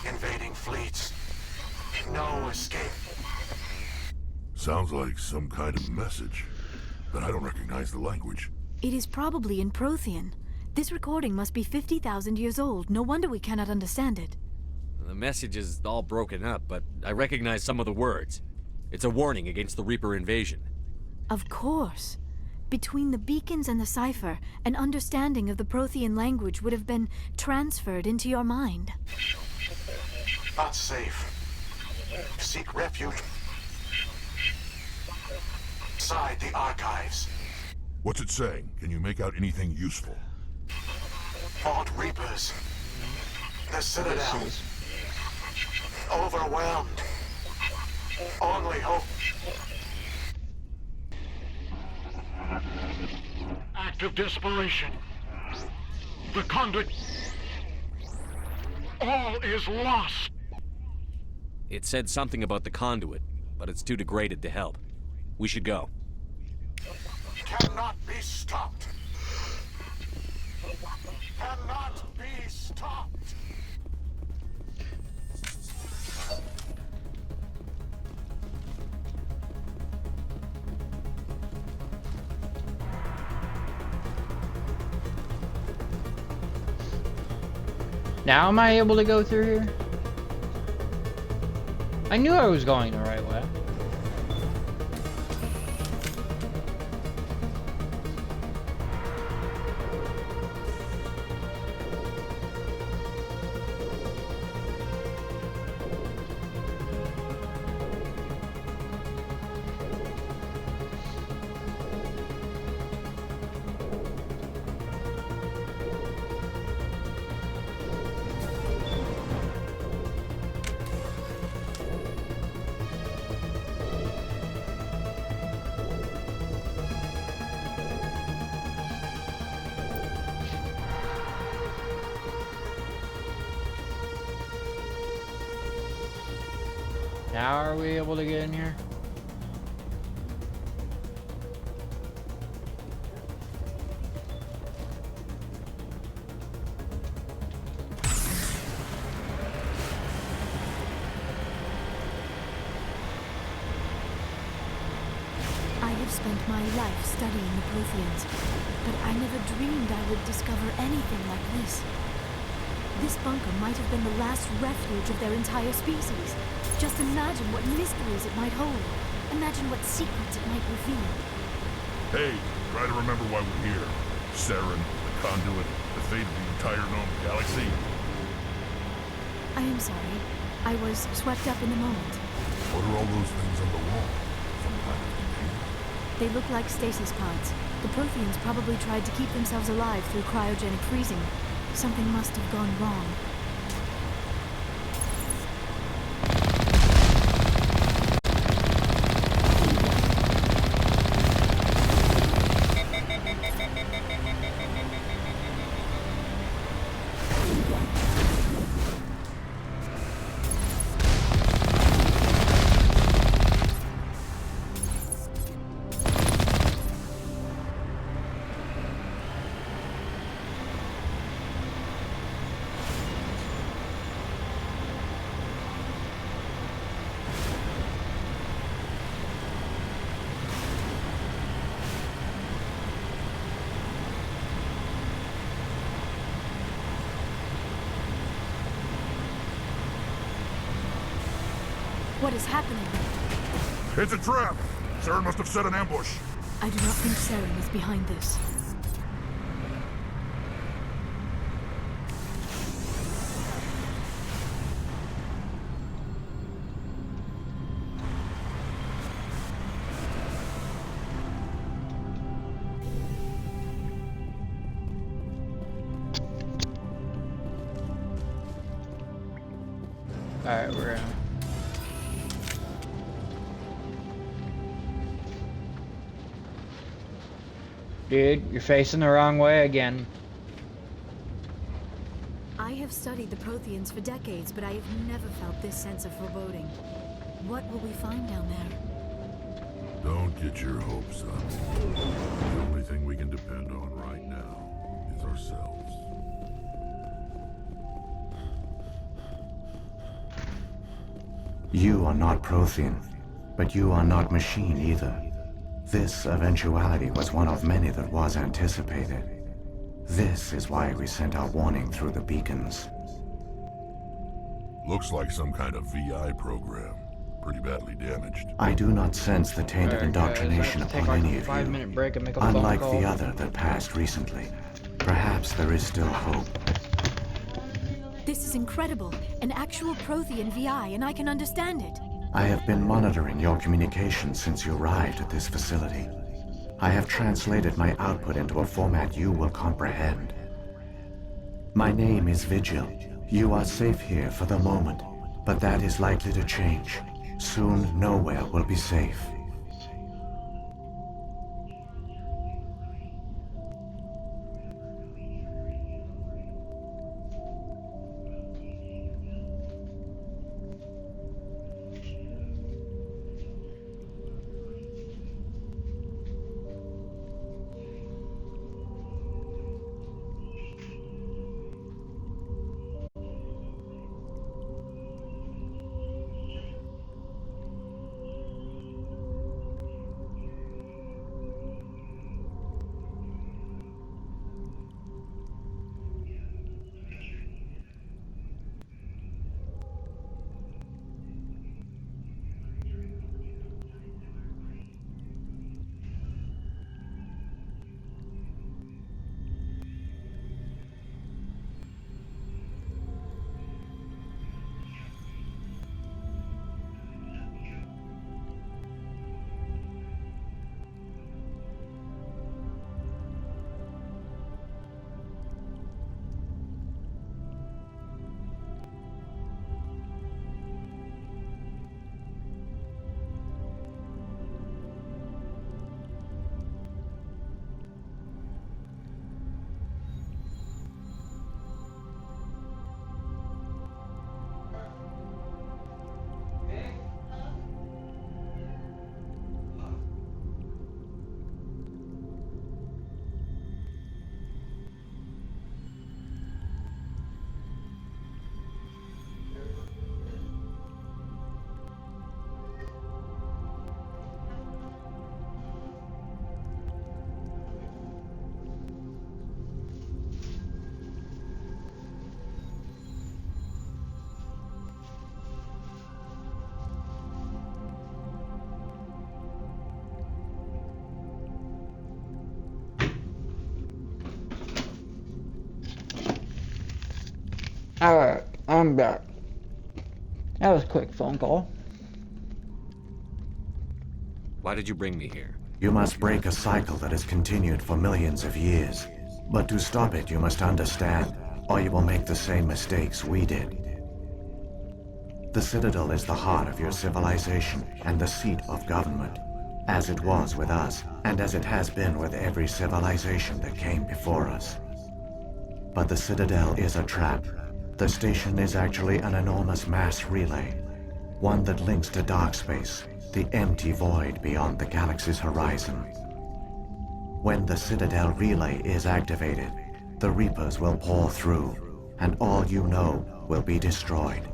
Invading fleets. No escape. Sounds like some kind of message, but I don't recognize the language. It is probably in Prothean. This recording must be 50,000 years old. No wonder we cannot understand it. The message is all broken up, but I recognize some of the words. It's a warning against the Reaper invasion. Of course. Between the beacons and the cipher, an understanding of the Prothean language would have been transferred into your mind. Not safe. Seek refuge. Inside the archives. What's it saying? Can you make out anything useful? Fought Reapers. The Citadel. Overwhelmed. Only hope. Act of desperation. The conduit. All is lost. It said something about the conduit, but it's too degraded to help. We should go. Cannot be stopped. Cannot be stopped. Now am I able to go through here? I knew I was going the right way. Now are we able to get in here? I have spent my life studying the Protheans, but I never dreamed I would discover anything like this. This bunker might have been the last refuge of their entire species. Just imagine what mysteries it might hold. Imagine what secrets it might reveal. Hey, try to remember why we're here. Saren, the conduit, the fate of the entire known galaxy. I am sorry. I was swept up in the moment. What are all those things on the wall? Some kind of container? They look like stasis pods. The Protheans probably tried to keep themselves alive through cryogenic freezing. Something must have gone wrong. What is happening? It's a trap! Saren must have set an ambush. I do not think Saren is behind this. Alright, we're gonna... Dude, you're facing the wrong way again. I have studied the Protheans for decades, but I have never felt this sense of foreboding. What will we find down there? Don't get your hopes up. The only thing we can depend on right now is ourselves. You are not Prothean, but you are not machine either. This eventuality was one of many that was anticipated. This is why we sent our warning through the beacons. Looks like some kind of VI program. Pretty badly damaged. I do not sense the tainted indoctrination upon any of you. Unlike the other that passed recently. Perhaps there is still hope. This is incredible. An actual Prothean VI, and I can understand it. I have been monitoring your communications since you arrived at this facility. I have translated my output into a format you will comprehend. My name is Vigil. You are safe here for the moment, but that is likely to change. Soon, nowhere will be safe. I'm back. That was a quick phone call. Why did you bring me here? You must break a cycle that has continued for millions of years. But to stop it, you must understand, or you will make the same mistakes we did. The Citadel is the heart of your civilization and the seat of government, as it was with us, and as it has been with every civilization that came before us. But the Citadel is a trap. The station is actually an enormous mass relay, one that links to dark space, the empty void beyond the galaxy's horizon. When the Citadel relay is activated, the Reapers will pour through, and all you know will be destroyed.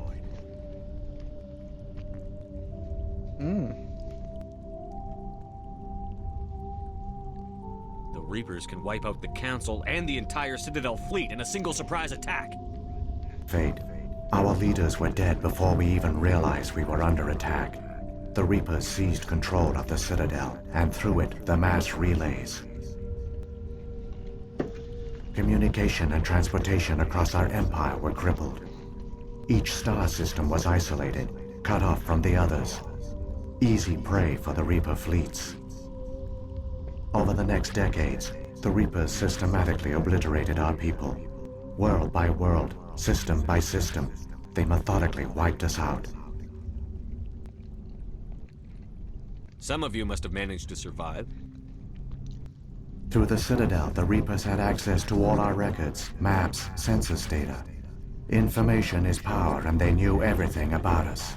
The Reapers can wipe out the Council and the entire Citadel fleet in a single surprise attack. Fate. Our leaders were dead before we even realized we were under attack. The Reapers seized control of the Citadel, and through it, the mass relays. Communication and transportation across our empire were crippled. Each star system was isolated, cut off from the others. Easy prey for the Reaper fleets. Over the next decades, the Reapers systematically obliterated our people. World by world, system by system, they methodically wiped us out. Some of you must have managed to survive. Through the Citadel, the Reapers had access to all our records, maps, census data. Information is power, and they knew everything about us.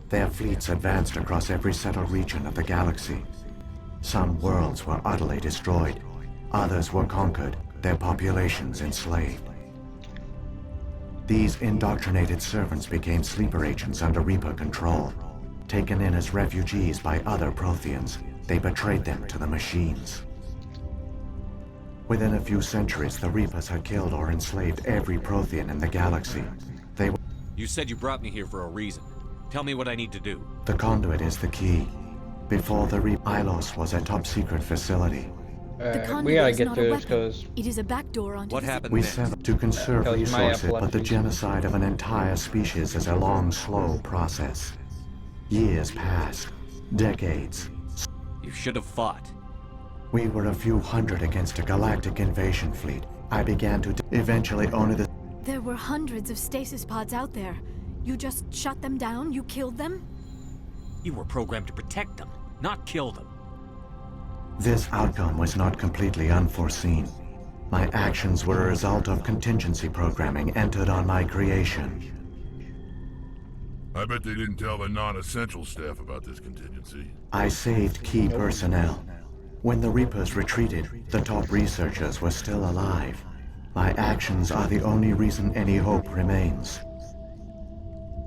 Their fleets advanced across every settled region of the galaxy. Some worlds were utterly destroyed. Others were conquered, their populations enslaved. These indoctrinated servants became sleeper agents under Reaper control. Taken in as refugees by other Protheans, they betrayed them to the machines. Within a few centuries, the Reapers had killed or enslaved every Prothean in the galaxy. They were... You said you brought me here for a reason. Tell me what I need to do. The conduit is the key. Before the Ilos was a top-secret facility. We gotta get through this because... It is a backdoor onto what happened We next? set to conserve resources, but the genocide of an entire species is a long, slow process. Years passed. Decades. You should have fought. We were a few hundred against a galactic invasion fleet. I began to eventually only the... There were hundreds of stasis pods out there. You just shut them down? You killed them? You were programmed to protect them, not kill them. This outcome was not completely unforeseen. My actions were a result of contingency programming entered on my creation. I bet they didn't tell the non-essential staff about this contingency. I saved key personnel. When the Reapers retreated, the top researchers were still alive. My actions are the only reason any hope remains.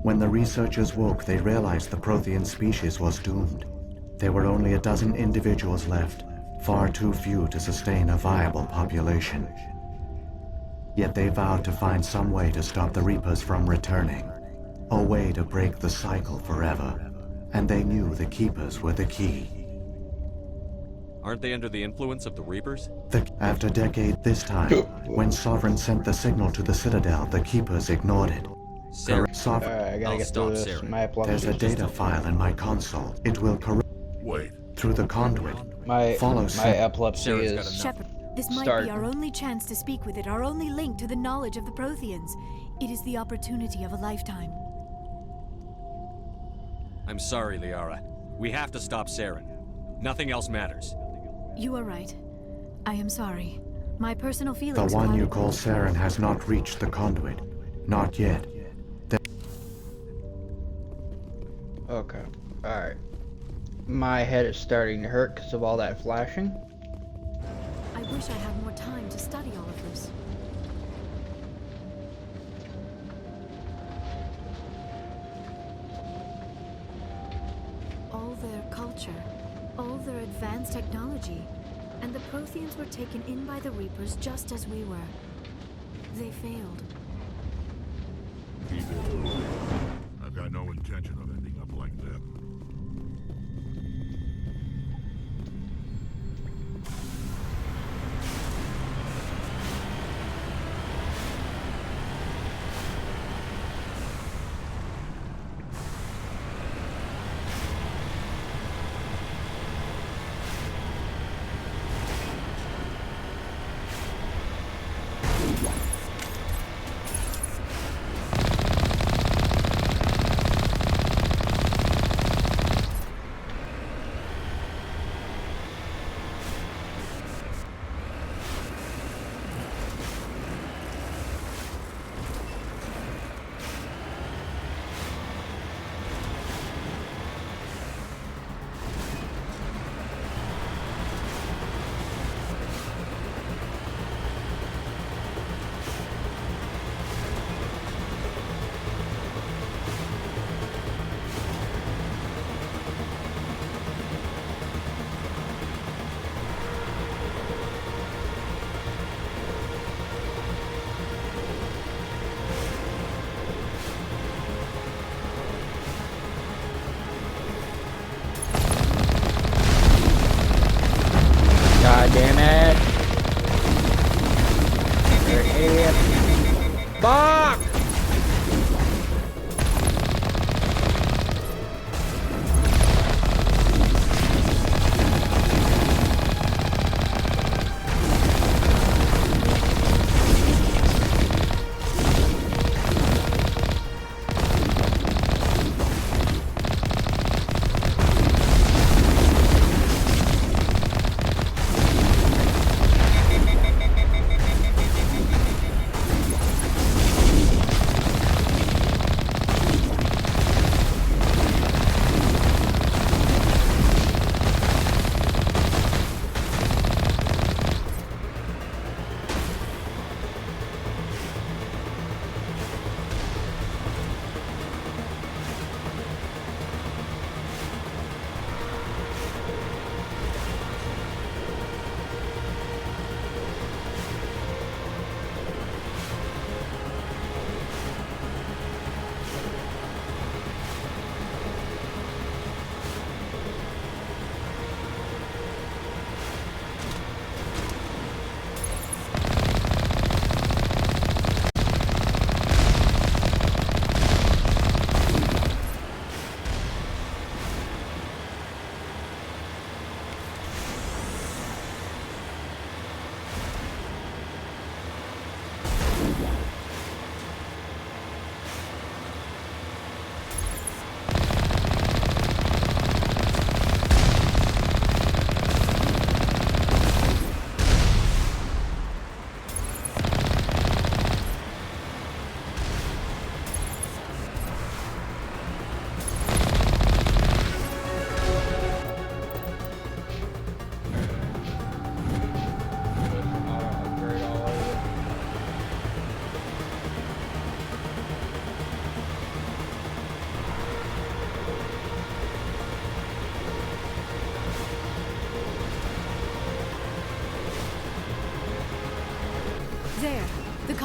When the researchers woke, they realized the Prothean species was doomed. There were only a dozen individuals left, far too few to sustain a viable population. Yet they vowed to find some way to stop the Reapers from returning. A way to break the cycle forever. And they knew the Keepers were the key. Aren't they under the influence of the Reapers? After decades this time, when Sovereign sent the signal to the Citadel, the Keepers ignored it. I gotta get through this. My There's a data file in my console. It will correct. Wait. Through the conduit. My epilepsy Shepard, is this might be our only chance to speak with it, our only link to the knowledge of the Protheans. It is the opportunity of a lifetime. I'm sorry, Liara. We have to stop Saren. Nothing else matters. You are right. I am sorry. My personal feelings... The one you call Saren has not reached the conduit. Not yet. Okay. Alright. My head is starting to hurt because of all that flashing. I wish I had more time to study all of this. All their culture, all their advanced technology, and the Protheans were taken in by the Reapers just as we were. They failed. I've got no intention of ending up like them.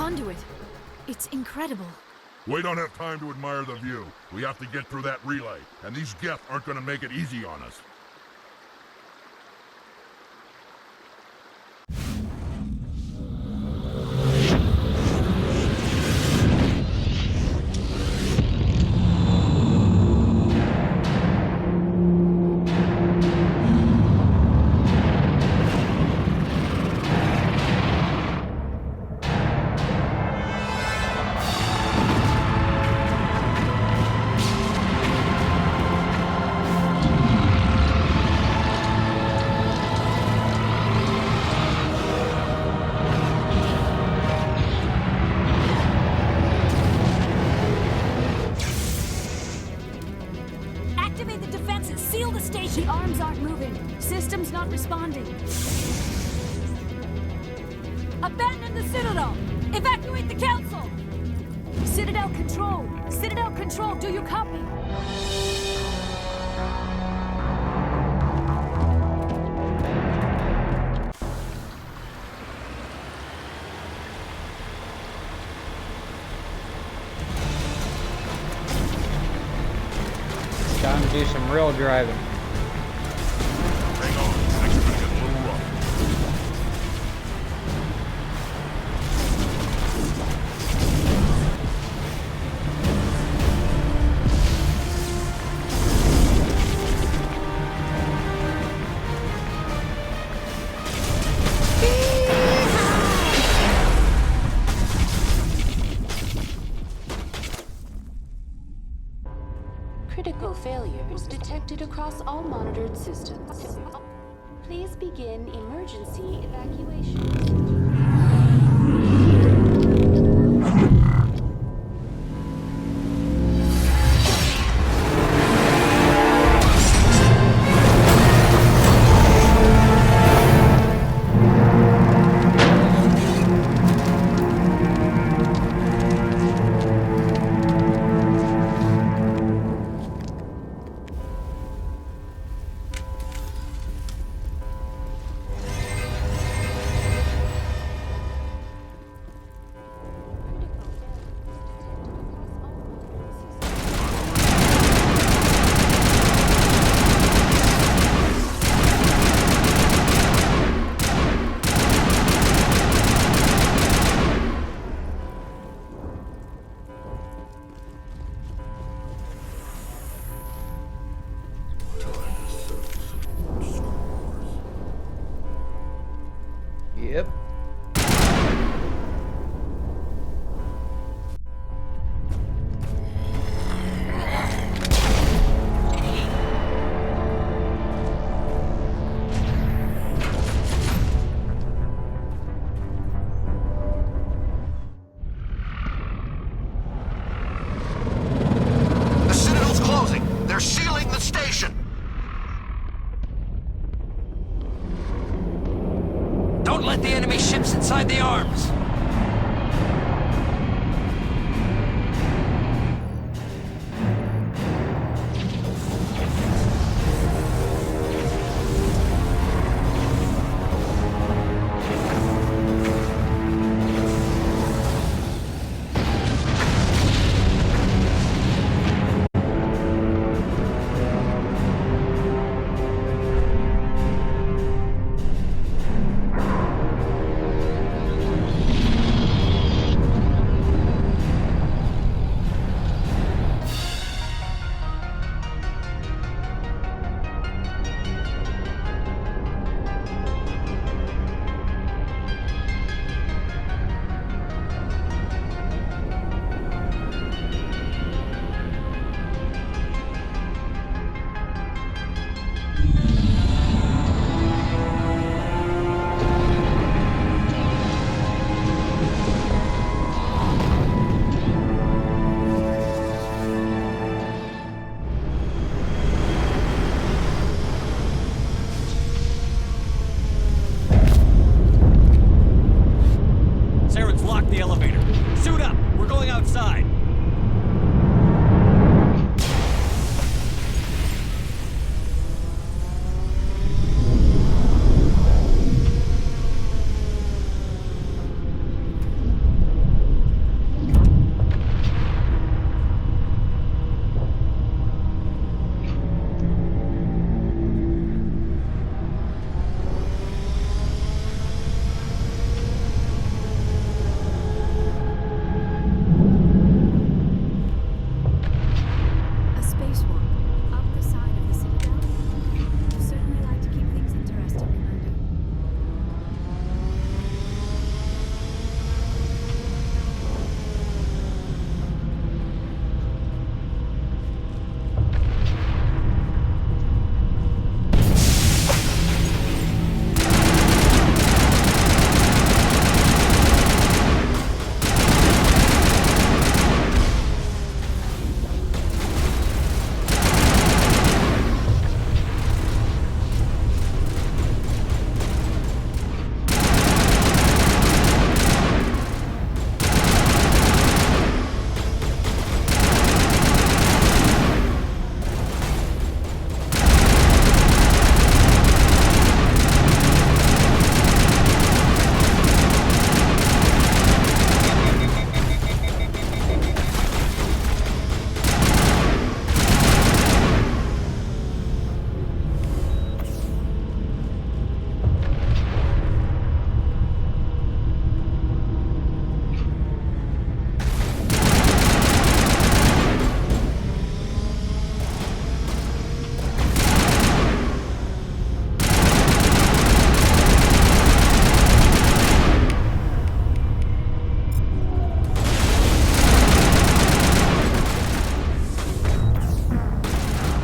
conduit. It's incredible. We don't have time to admire the view. We have to get through that relay, and these Geth aren't gonna make it easy on us. Activate the defenses! Seal the station! The arms aren't moving. Systems not responding. Abandon the Citadel! Evacuate the Council! Citadel Control! Citadel Control, do you copy? Time to do some real driving. Hang on, things are gonna get a little rough. Critical failures detected across all monitored systems. Please begin emergency evacuation.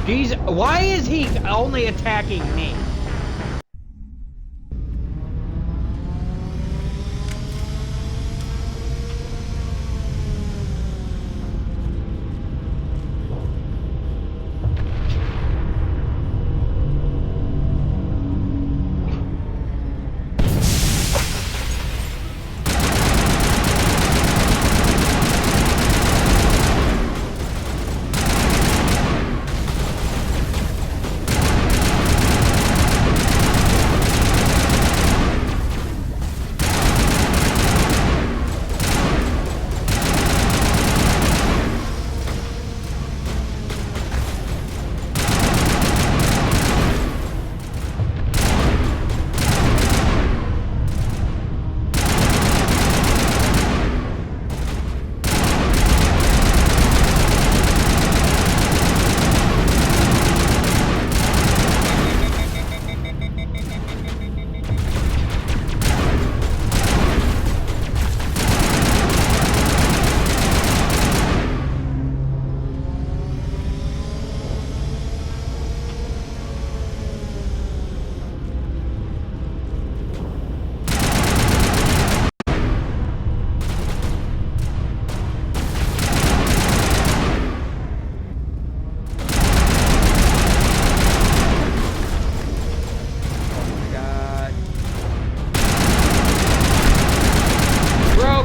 Jesus, why is he only attacking me?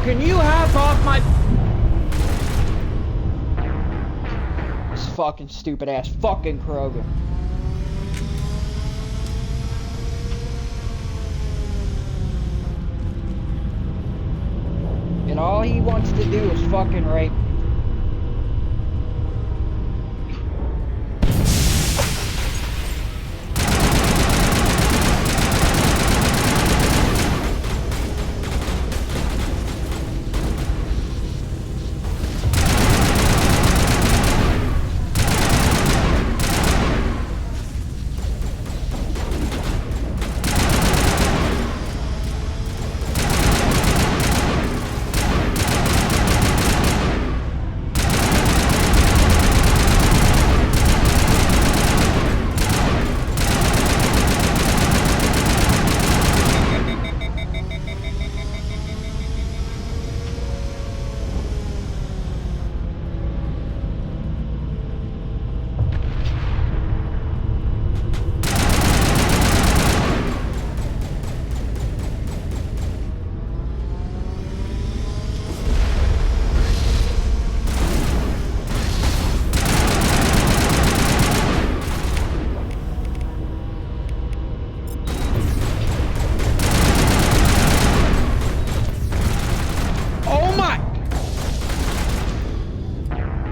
Can you hop off my... This fucking stupid ass fucking Krogan. And all he wants to do is fucking rape me.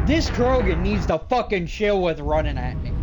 This Krogan needs to fucking chill with running at me.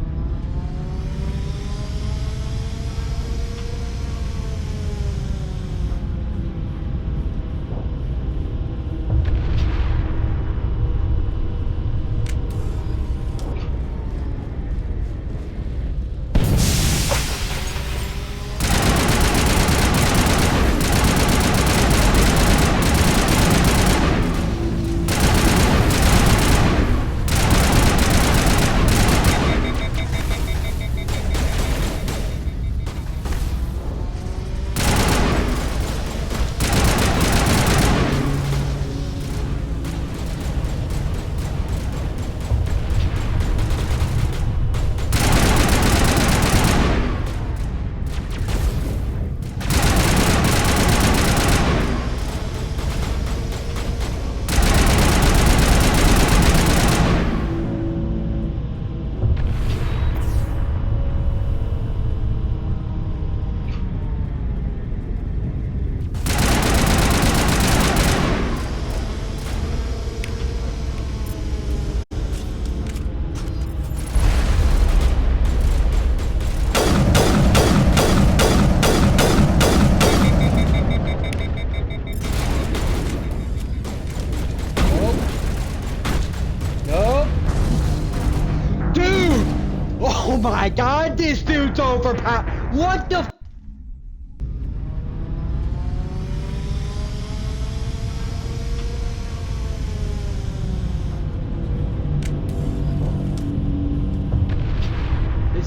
Oh my god, this dude's overpowered. What the f—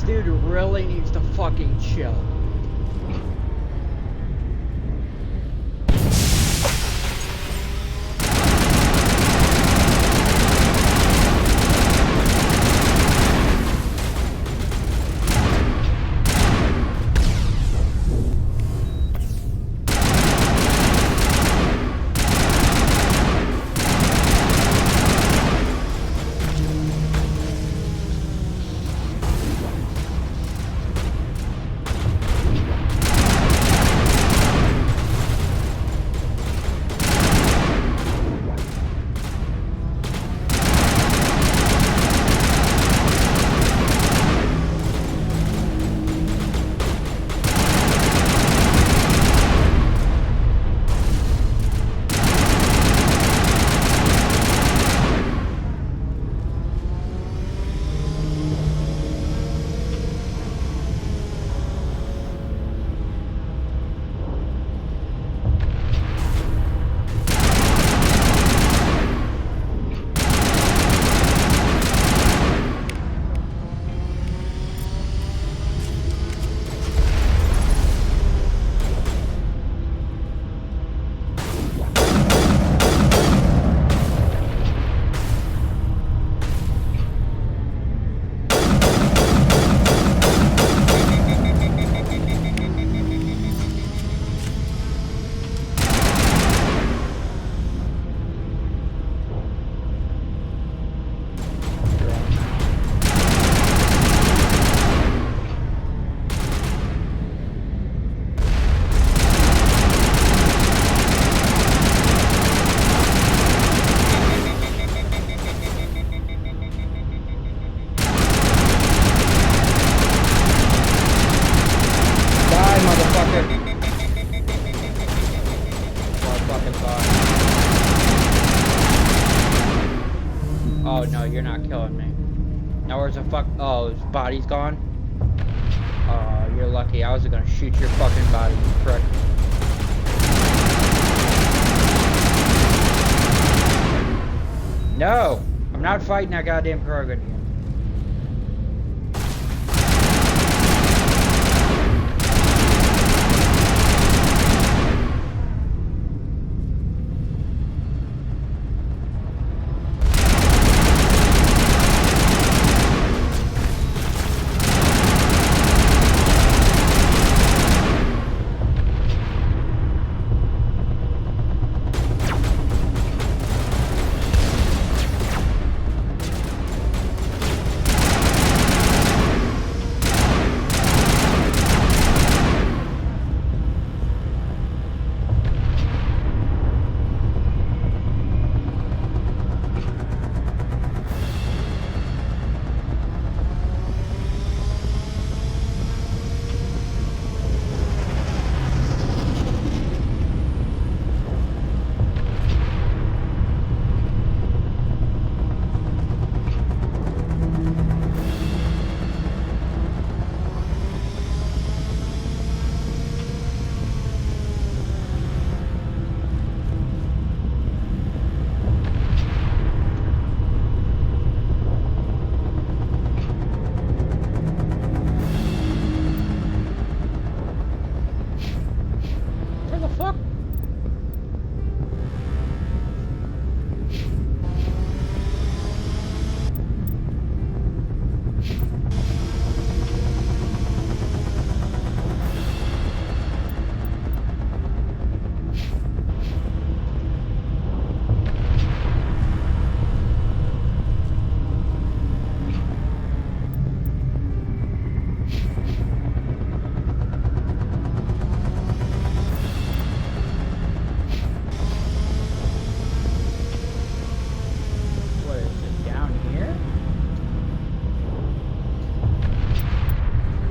dude really needs to fucking chill. Oh no, you're not killing me. Now where's the fuck? Oh, his body's gone? Oh, you're lucky. I was gonna shoot your fucking body, you prick. No! I'm not fighting that goddamn Krogan again.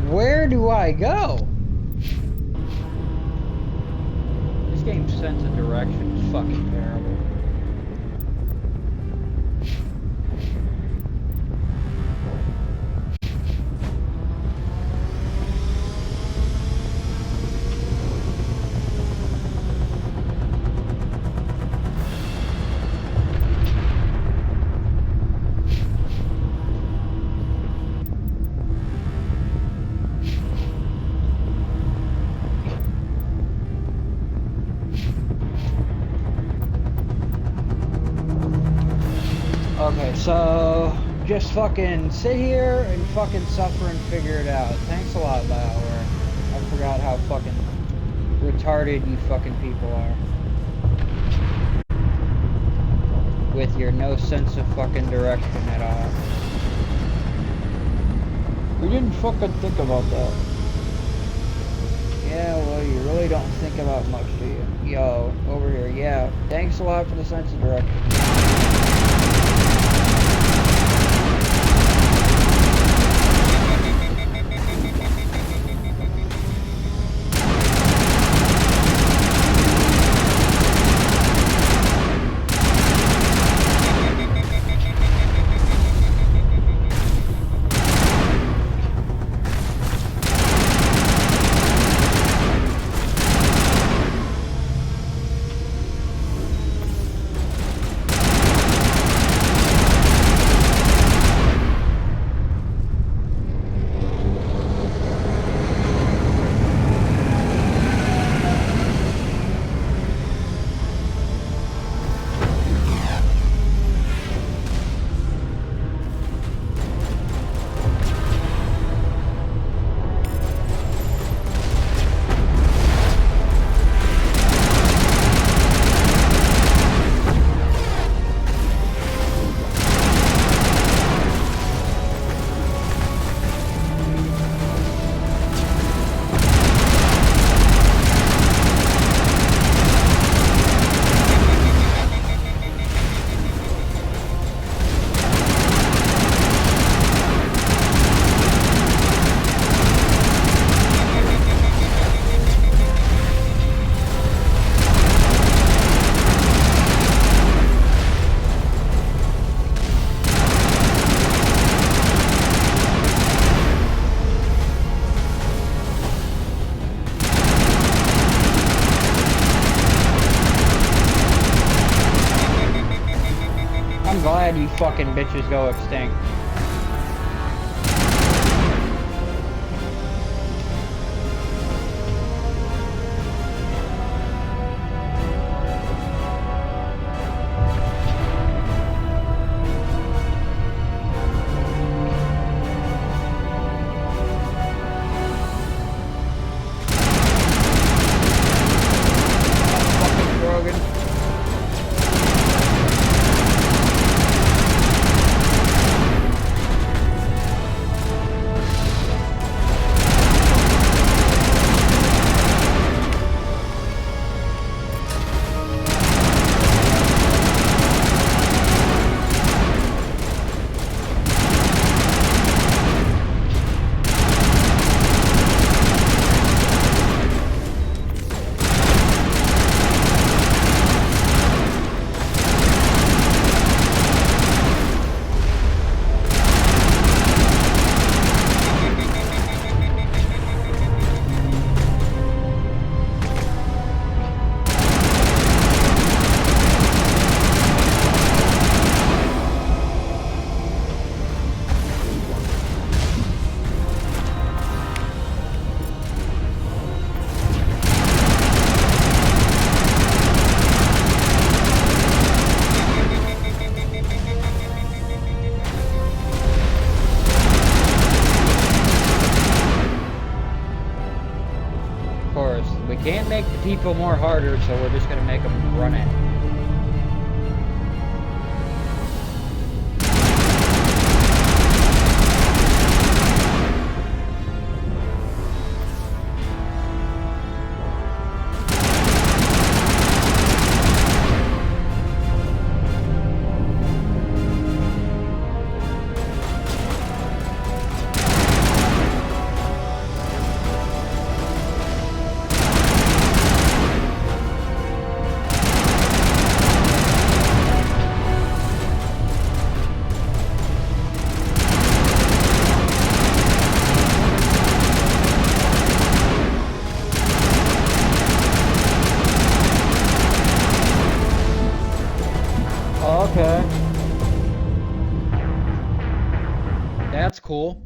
Where do I go? This game's sense of direction is fucking terrible. So, just fucking sit here and fucking suffer and figure it out. Thanks a lot, Liara. I forgot how fucking retarded you fucking people are. With your no sense of fucking direction at all. We didn't fucking think about that. Yeah, well, you really don't think about much, do you? Yo, over here, yeah. Thanks a lot for the sense of direction. Glad you fucking bitches go extinct. Fucking Drogon. We can't make the people more harder, so we're just gonna make them run it. Okay. That's cool.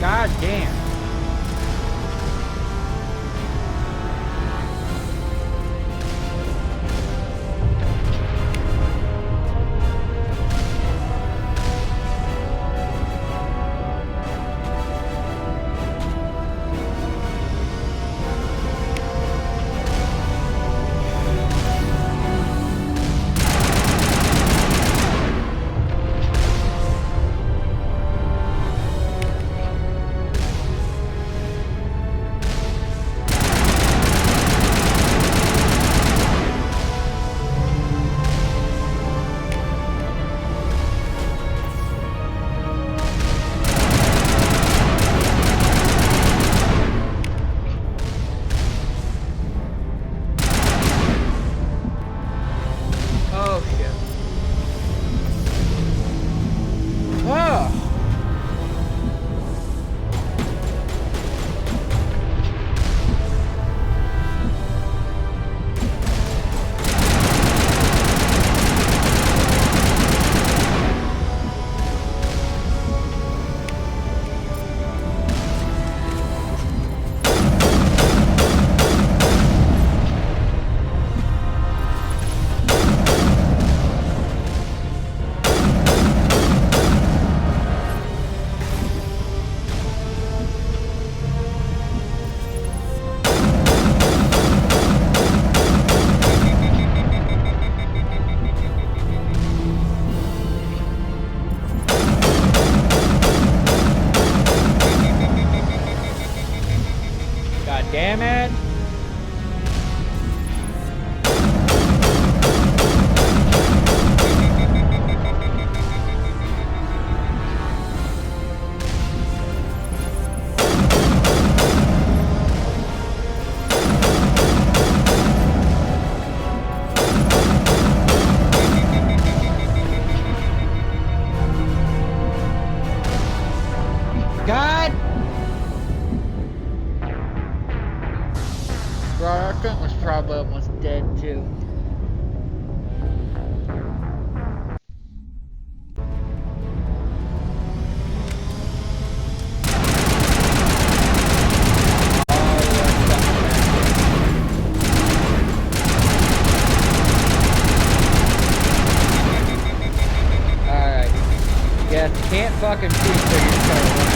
God damn. Oh shit. Oh. God damn it. God. Bro, that thing was probably almost dead too. Alright. Yeah, if you can't fucking shoot, so you're just gonna run.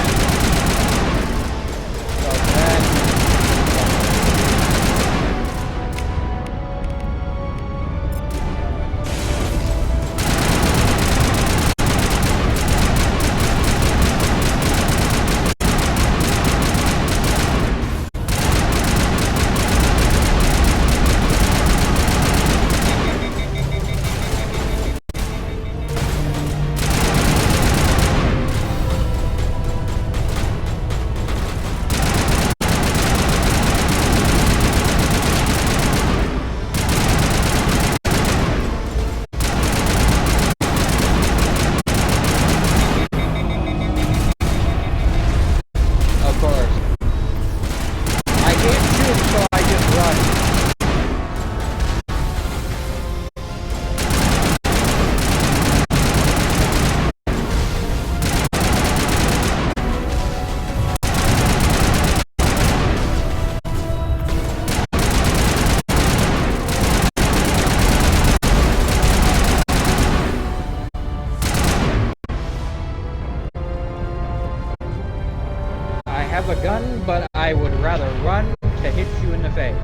So that... Of course. I can't shoot, so I just run. I have a gun, but I would rather run to hit you in the face.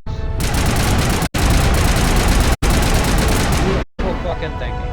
Beautiful fucking thinking.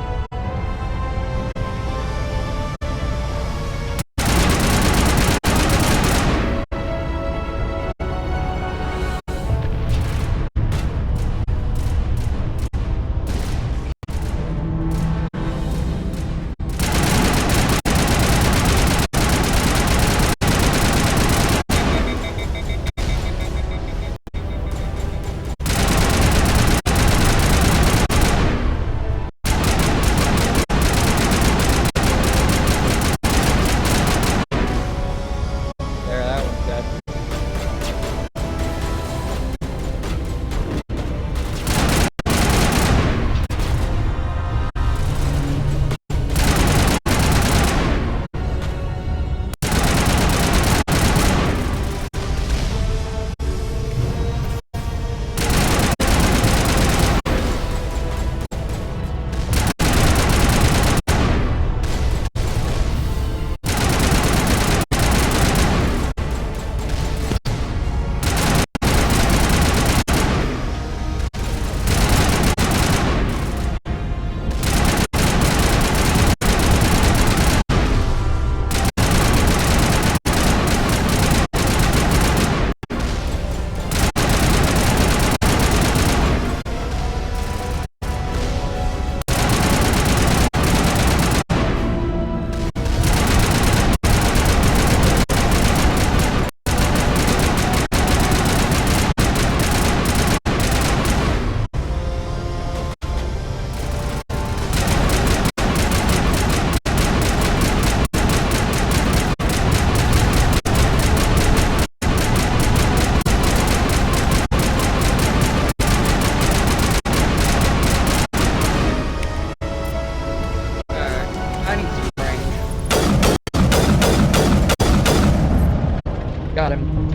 Got him.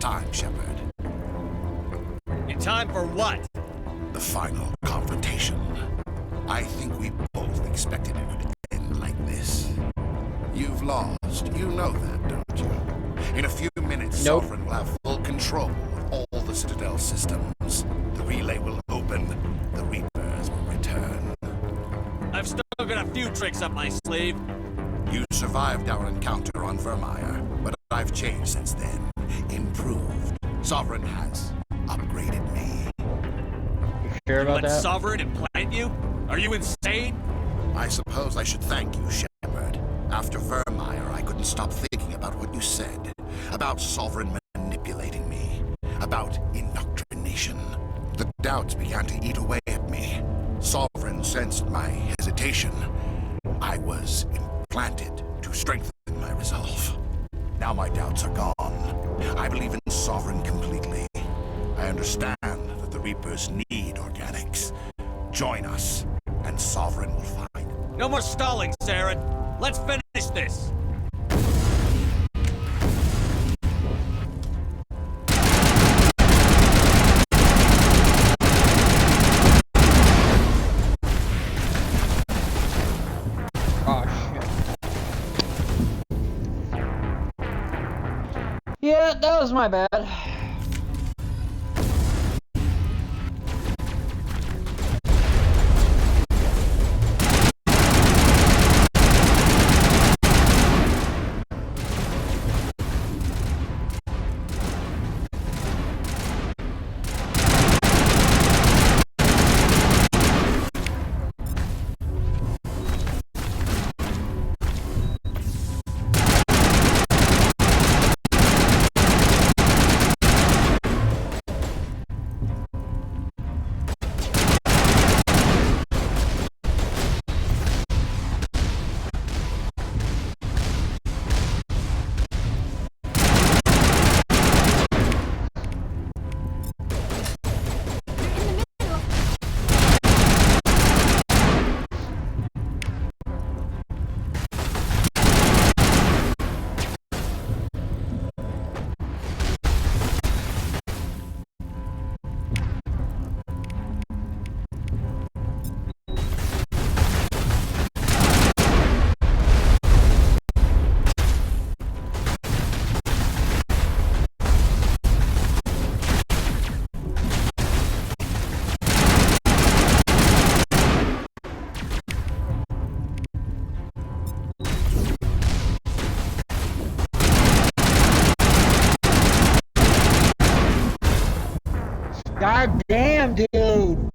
time, Shepard. In time for what? The final confrontation. I think we both expected it would end like this. You've lost. You know that, don't you? In a few minutes, Sovereign will have full control of all the Citadel systems. The relay will open. The Reapers will return. I've still got a few tricks up my sleeve. You survived our encounter on Vermeer, but I've changed since then. Improved. Sovereign has upgraded me. You sure about that? Sovereign implant you? Are you insane? I suppose I should thank you, Shepard. After Vermeer, I couldn't stop thinking about what you said. About Sovereign manipulating me. About indoctrination. The doubts began to eat away at me. Sovereign sensed my hesitation. I was implanted to strengthen my resolve. Now my doubts are gone. I believe in Sovereign completely. I understand that the Reapers need organics. Join us, and and Sovereign will find. No more stalling, Saren. Let's finish this. Oh, shit. Yeah, that was my bad. God damn, dude!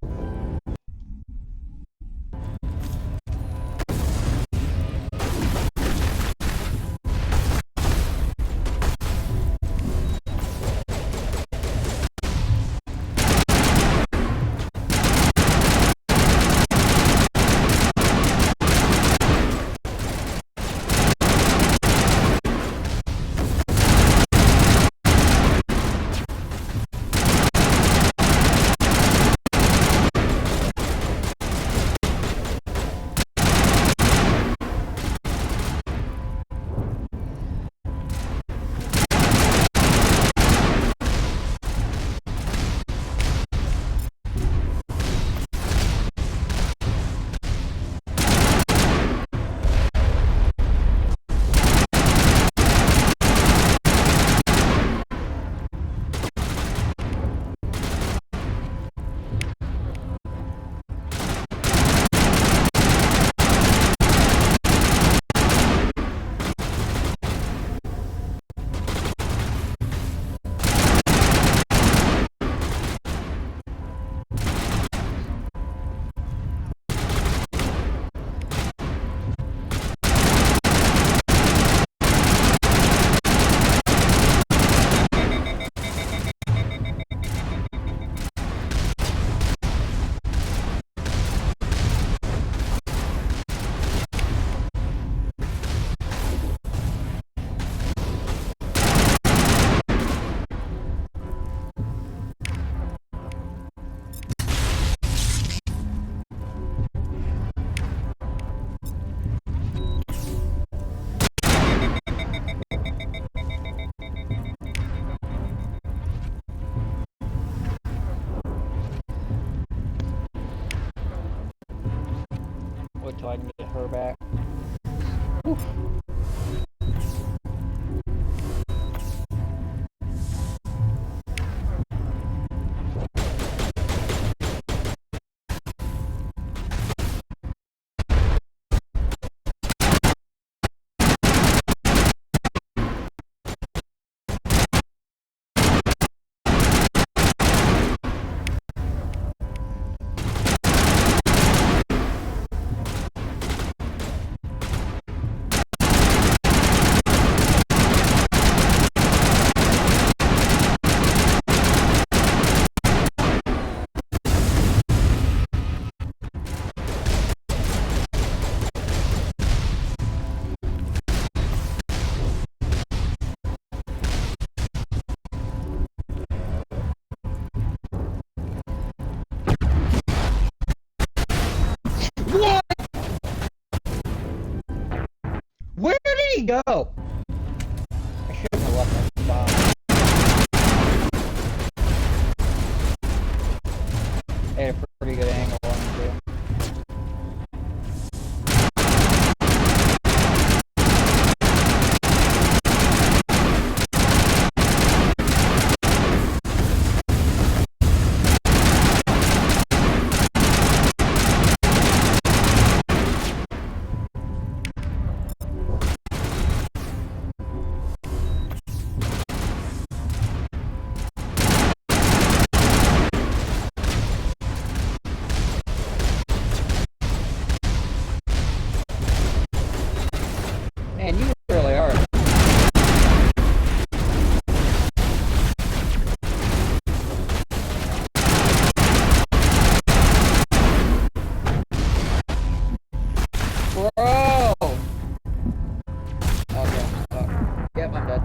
Wait till I can get her back. Oof. he go? I shouldn't have left that spot. They had a pretty good angle on him, too. Man, you really are. Bro! Okay, yep, I'm dead.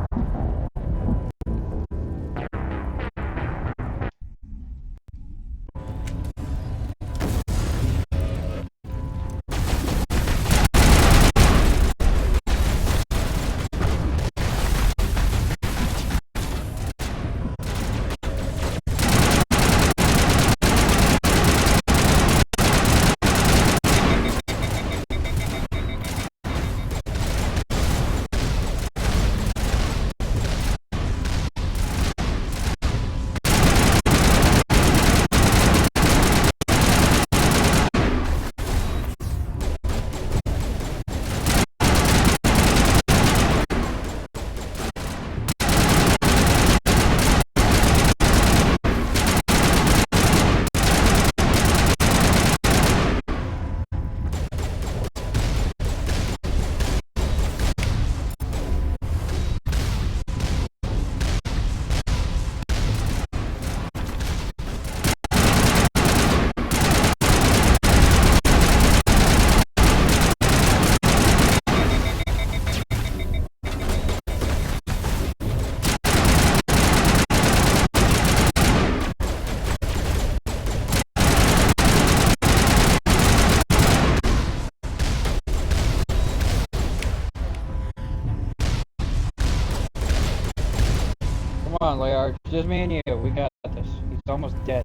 Come on, Liara. It's just me and you. We got this. He's almost dead.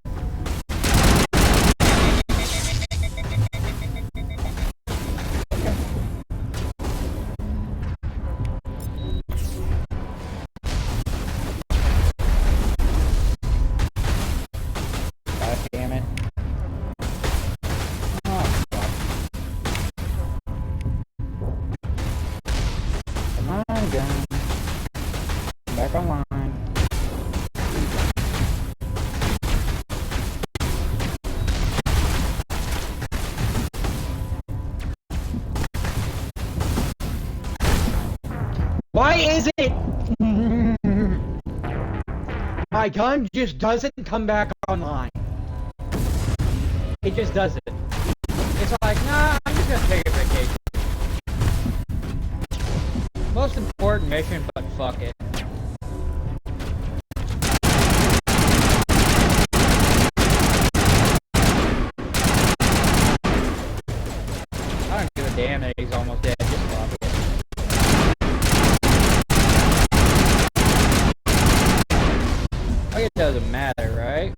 God damn it. Oh, fuck. Come on, gun. Come back online. Why is it? My gun just doesn't come back online. It just doesn't. It's like, nah, I'm just gonna take a vacation. Most important mission, but fuck it. I don't give a damn that he's almost dead. Just fuck it. Like it doesn't matter, right?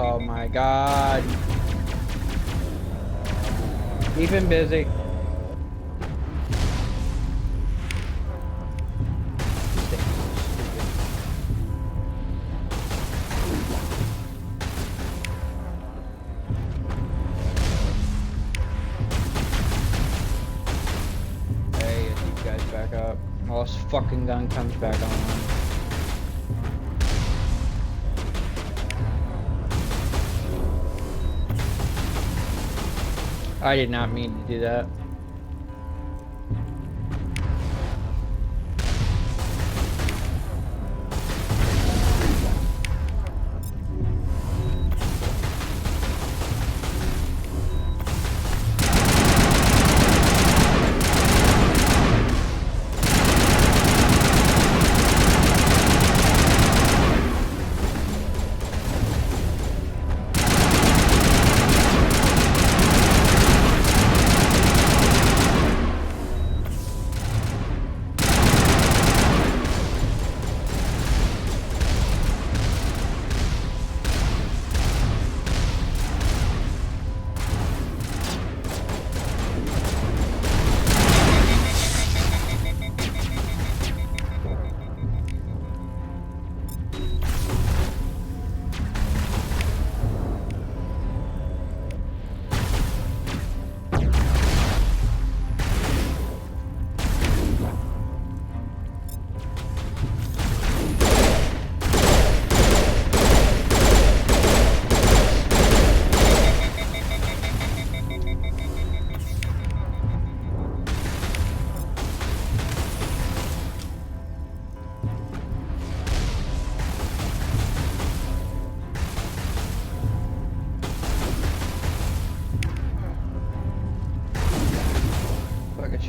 Oh my god. Keep him busy. fucking gun comes back online. I did not mean to do that.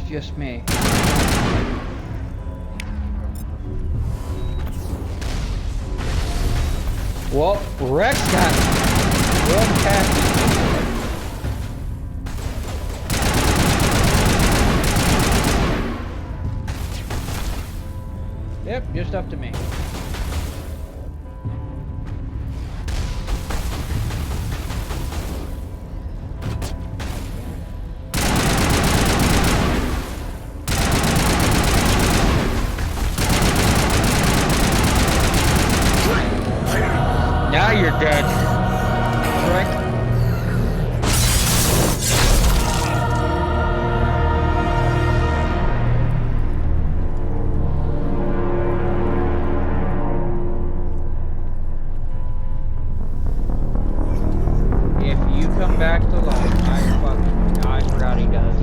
Just me. Well, Rex got one past. Yep, just up to me. Now you're dead. Right? If you come back to life, I forgot he does.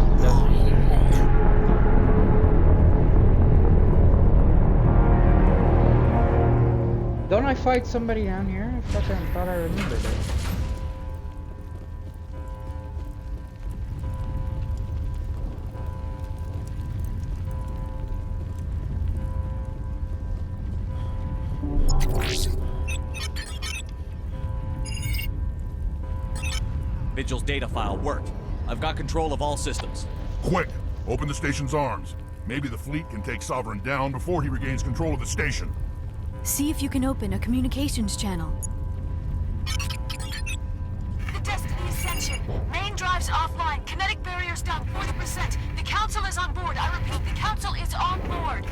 Don't I fight somebody down here? I fucking thought I remembered it. Vigil's data file worked. I've got control of all systems. Quick! Open the station's arms. Maybe the fleet can take Sovereign down before he regains control of the station. See if you can open a communications channel. The Destiny Ascension. Main drives offline. Kinetic barriers down 40%. The Council is on board. I repeat, the Council is on board.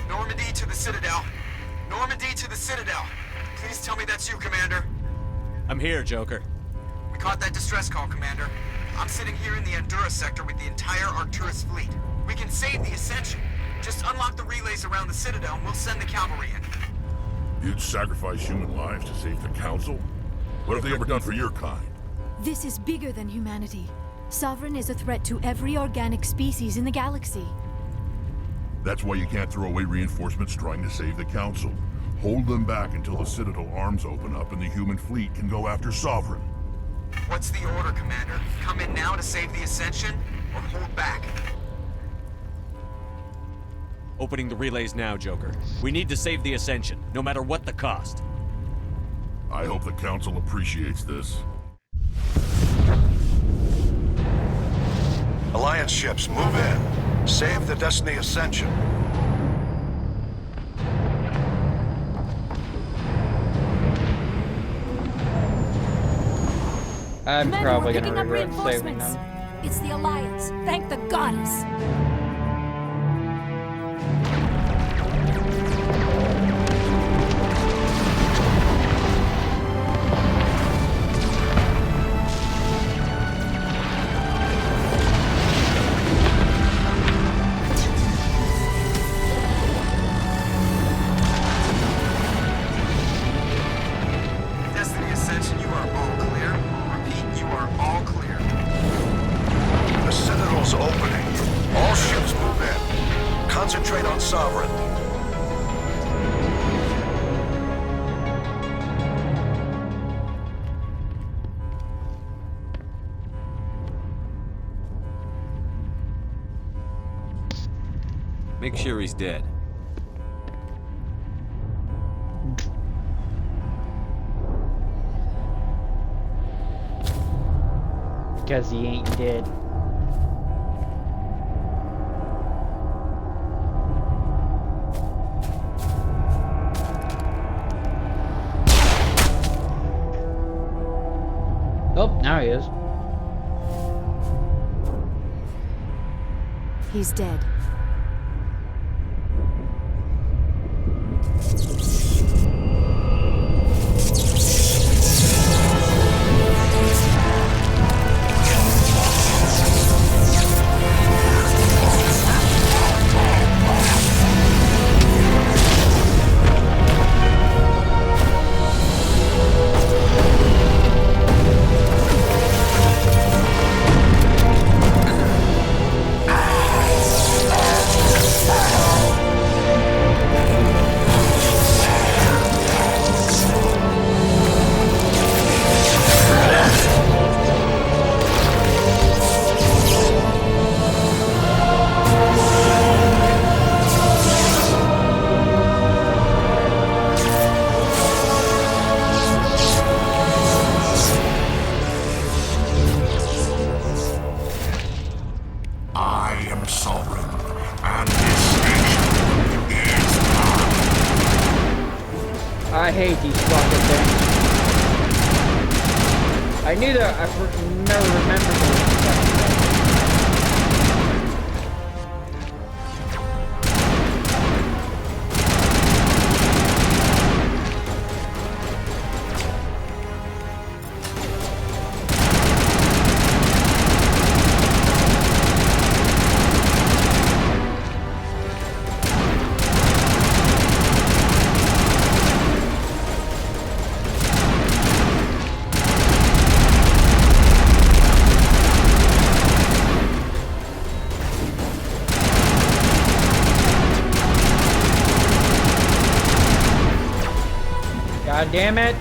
Normandy to the Citadel. Normandy to the Citadel. Please tell me that's you, Commander. I'm here, Joker. We caught that distress call, Commander. I'm sitting here in the Honduras sector with the entire Arcturus fleet. We can save the Ascension. Just unlock the relays around the Citadel and we'll send the cavalry in. You'd sacrifice human lives to save the Council? What have they ever done for your kind? This is bigger than humanity. Sovereign is a threat to every organic species in the galaxy. That's why you can't throw away reinforcements trying to save the Council. Hold them back until the Citadel arms open up and the human fleet can go after Sovereign. What's the order, Commander? Come in now to save the Ascension, or hold back? Opening the relays now, Joker. We need to save the Ascension, no matter what the cost. I hope the Council appreciates this. Alliance ships, move in. Save the Destiny Ascension. I'm Commander, probably we're gonna picking up regret saving reinforcements. them. It's the Alliance. Thank the goddess. Concentrate on Sovereign. Make sure he's dead. Because he ain't dead. Oh, now he is. He's dead. I hate these fucking things. I knew that. I never remembered those. God damn it.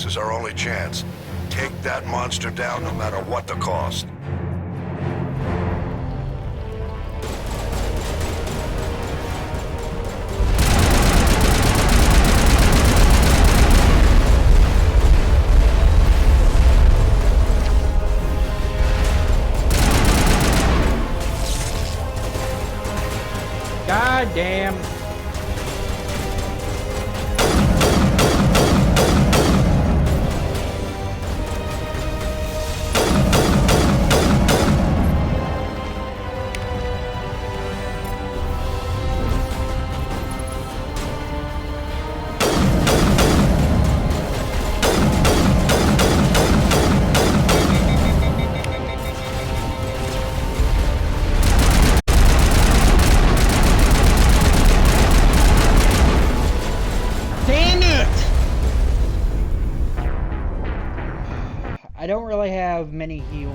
This is our only chance. Take that monster down no matter what the cost. God damn. I don't really have many heals.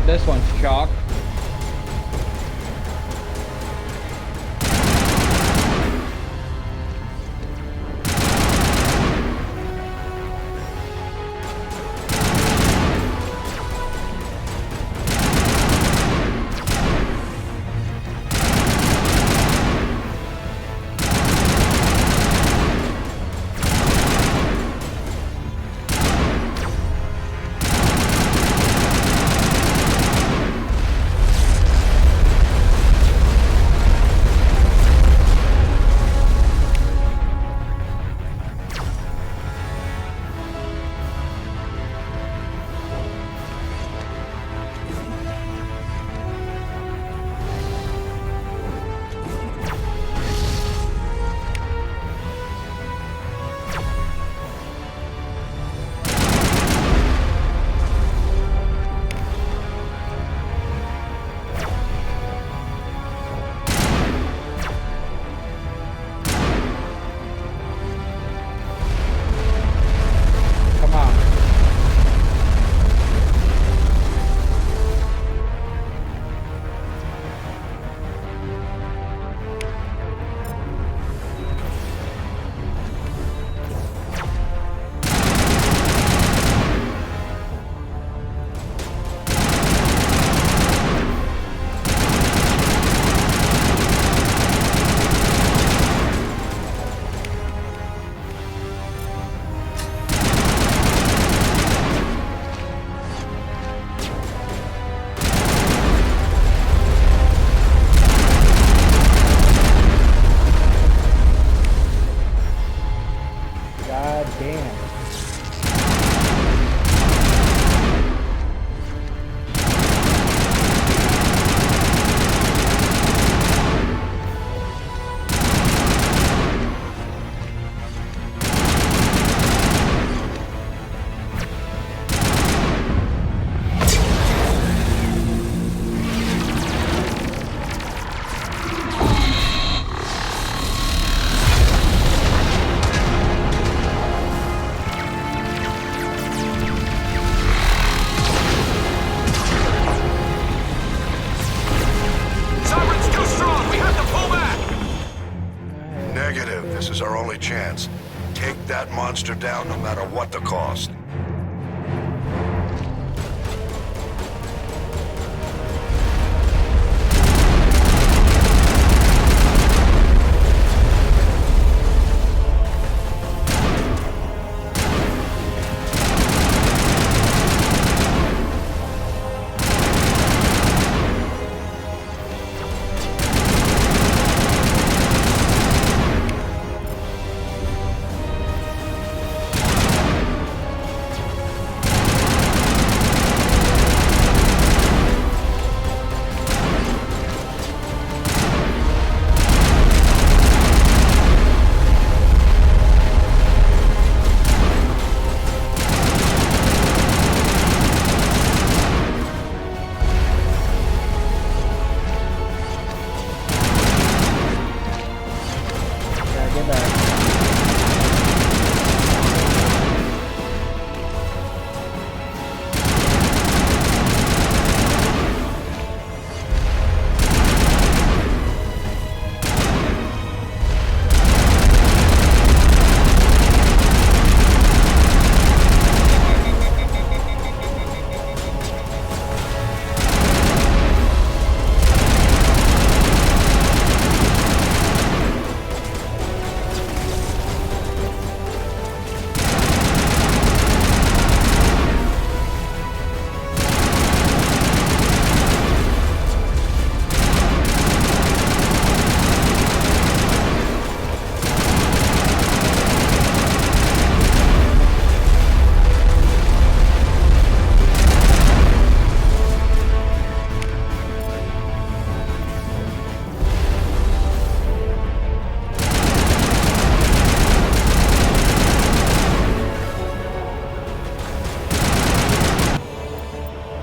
This one's chalk. damn. This is our only chance. Take that monster down no matter what the cost.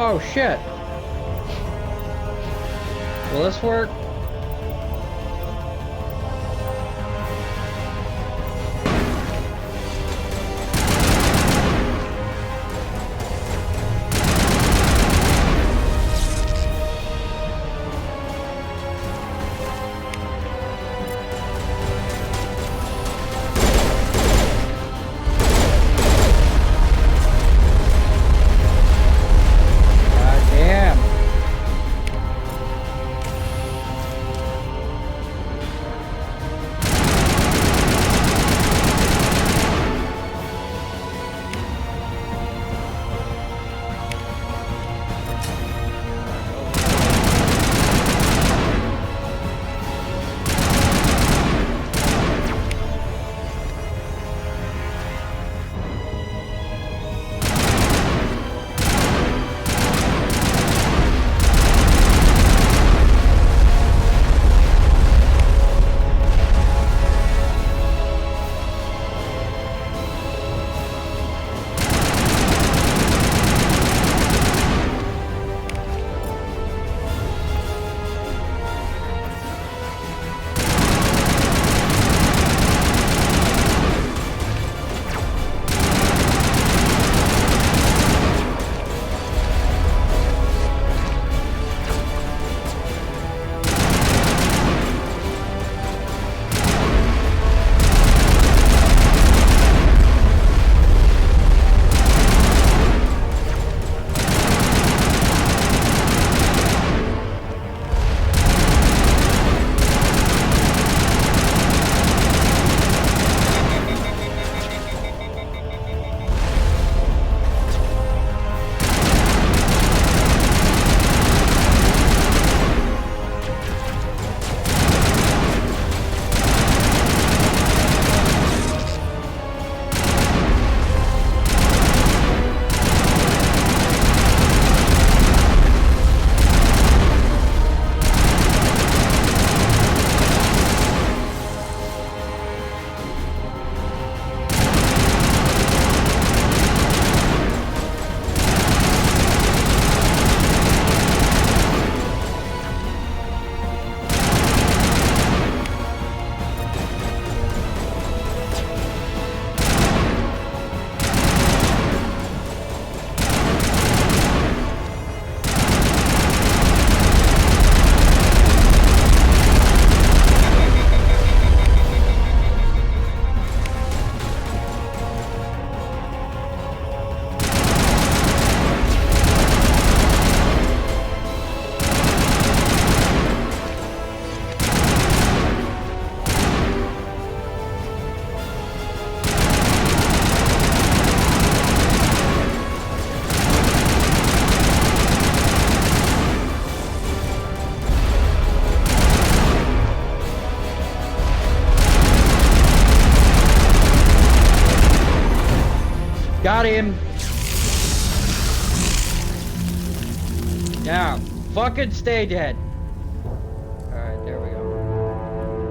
Oh shit. Will this work? Got him. Now, fucking stay dead. Alright, there we go.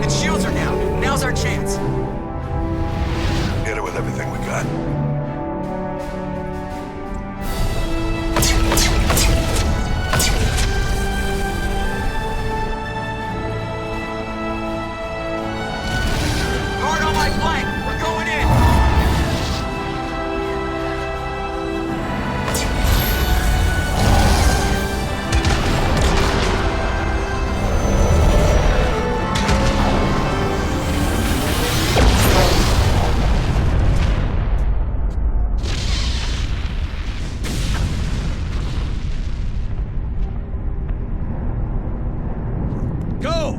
Its shields are down. Now's our chance. Hit it with everything we got. Hard on my flank. We're going in. Go!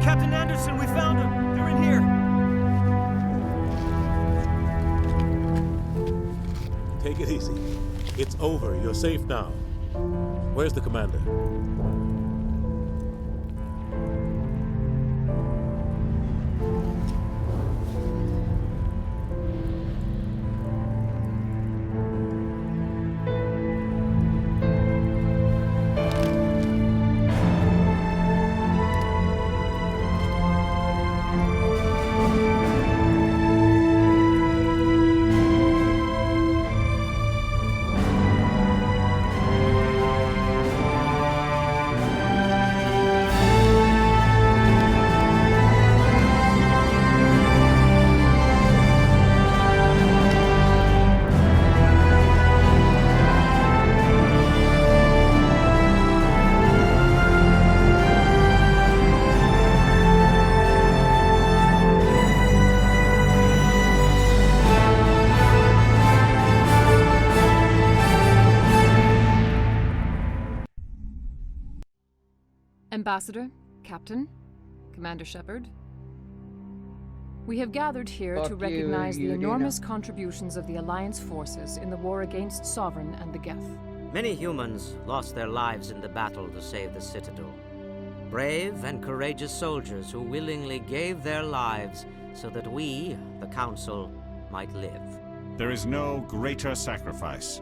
Captain Anderson, we found them. They're in here. Take it easy. It's over. You're safe now. Where's the commander? Ambassador, Captain, Commander Shepard. We have gathered here Fuck to you, recognize the Udina. enormous contributions of the Alliance forces in the war against Sovereign and the Geth. Many humans lost their lives in the battle to save the Citadel. Brave and courageous soldiers who willingly gave their lives so that we, the Council, might live. There is no greater sacrifice,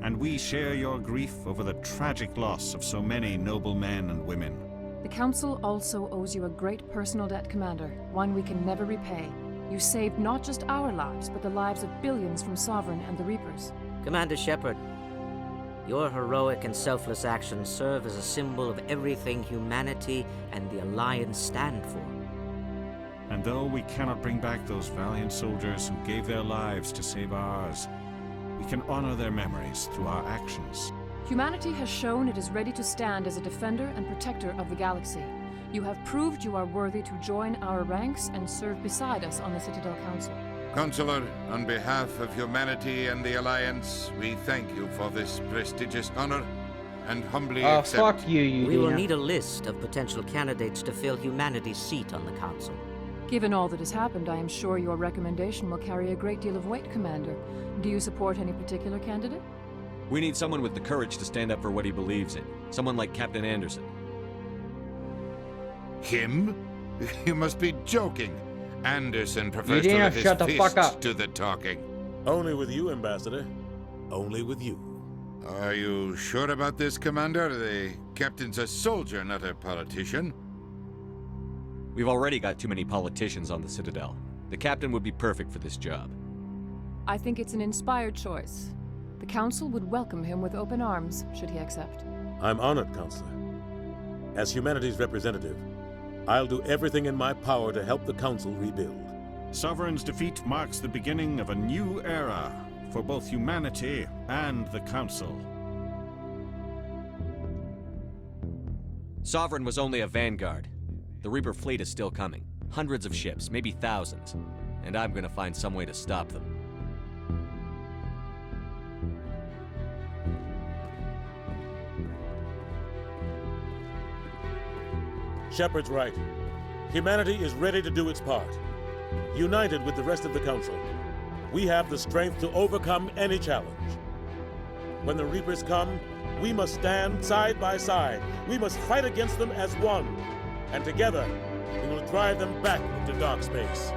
and we share your grief over the tragic loss of so many noble men and women. The Council also owes you a great personal debt, Commander, one we can never repay. You saved not just our lives, but the lives of billions from Sovereign and the Reapers. Commander Shepard, your heroic and selfless actions serve as a symbol of everything humanity and the Alliance stand for. And though we cannot bring back those valiant soldiers who gave their lives to save ours, we can honor their memories through our actions. Humanity has shown it is ready to stand as a defender and protector of the galaxy. You have proved you are worthy to join our ranks and serve beside us on the Citadel Council. Counselor, on behalf of humanity and the Alliance, we thank you for this prestigious honor and humbly accept. Fuck you, We will Udina. need a list of potential candidates to fill humanity's seat on the Council. Given all that has happened, I am sure your recommendation will carry a great deal of weight, Commander. Do you support any particular candidate? We need someone with the courage to stand up for what he believes in. Someone like Captain Anderson. Him? You must be joking. Anderson prefers to Udina, let his shut the fuck fists up. do the talking. Only with you, Ambassador. Only with you. Are you sure about this, Commander? The captain's a soldier, not a politician. We've already got too many politicians on the Citadel. The captain would be perfect for this job. I think it's an inspired choice. The Council would welcome him with open arms, should he accept. I'm honored, Counselor. As humanity's representative, I'll do everything in my power to help the Council rebuild. Sovereign's defeat marks the beginning of a new era for both humanity and the Council. Sovereign was only a vanguard. The Reaper fleet is still coming. Hundreds of ships, maybe thousands. And I'm gonna find some way to stop them. Shepard's right. Humanity is ready to do its part. United with the rest of the Council, we have the strength to overcome any challenge. When the Reapers come, we must stand side by side. We must fight against them as one. And together, we will drive them back into dark space.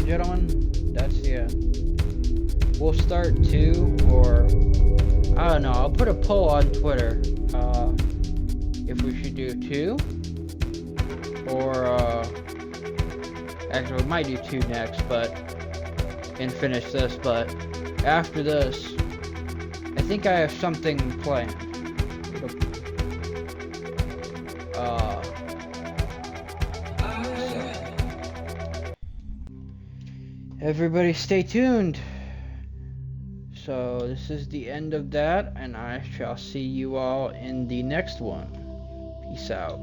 Gentlemen, that's the end. We'll start 2, or I don't know, I'll put a poll on Twitter if we should do 2 or actually we might do 2 next, but and finish this, but after this I think I have something planned. Everybody stay tuned. So this is the end of that, and I shall see you all in the next one. Peace out.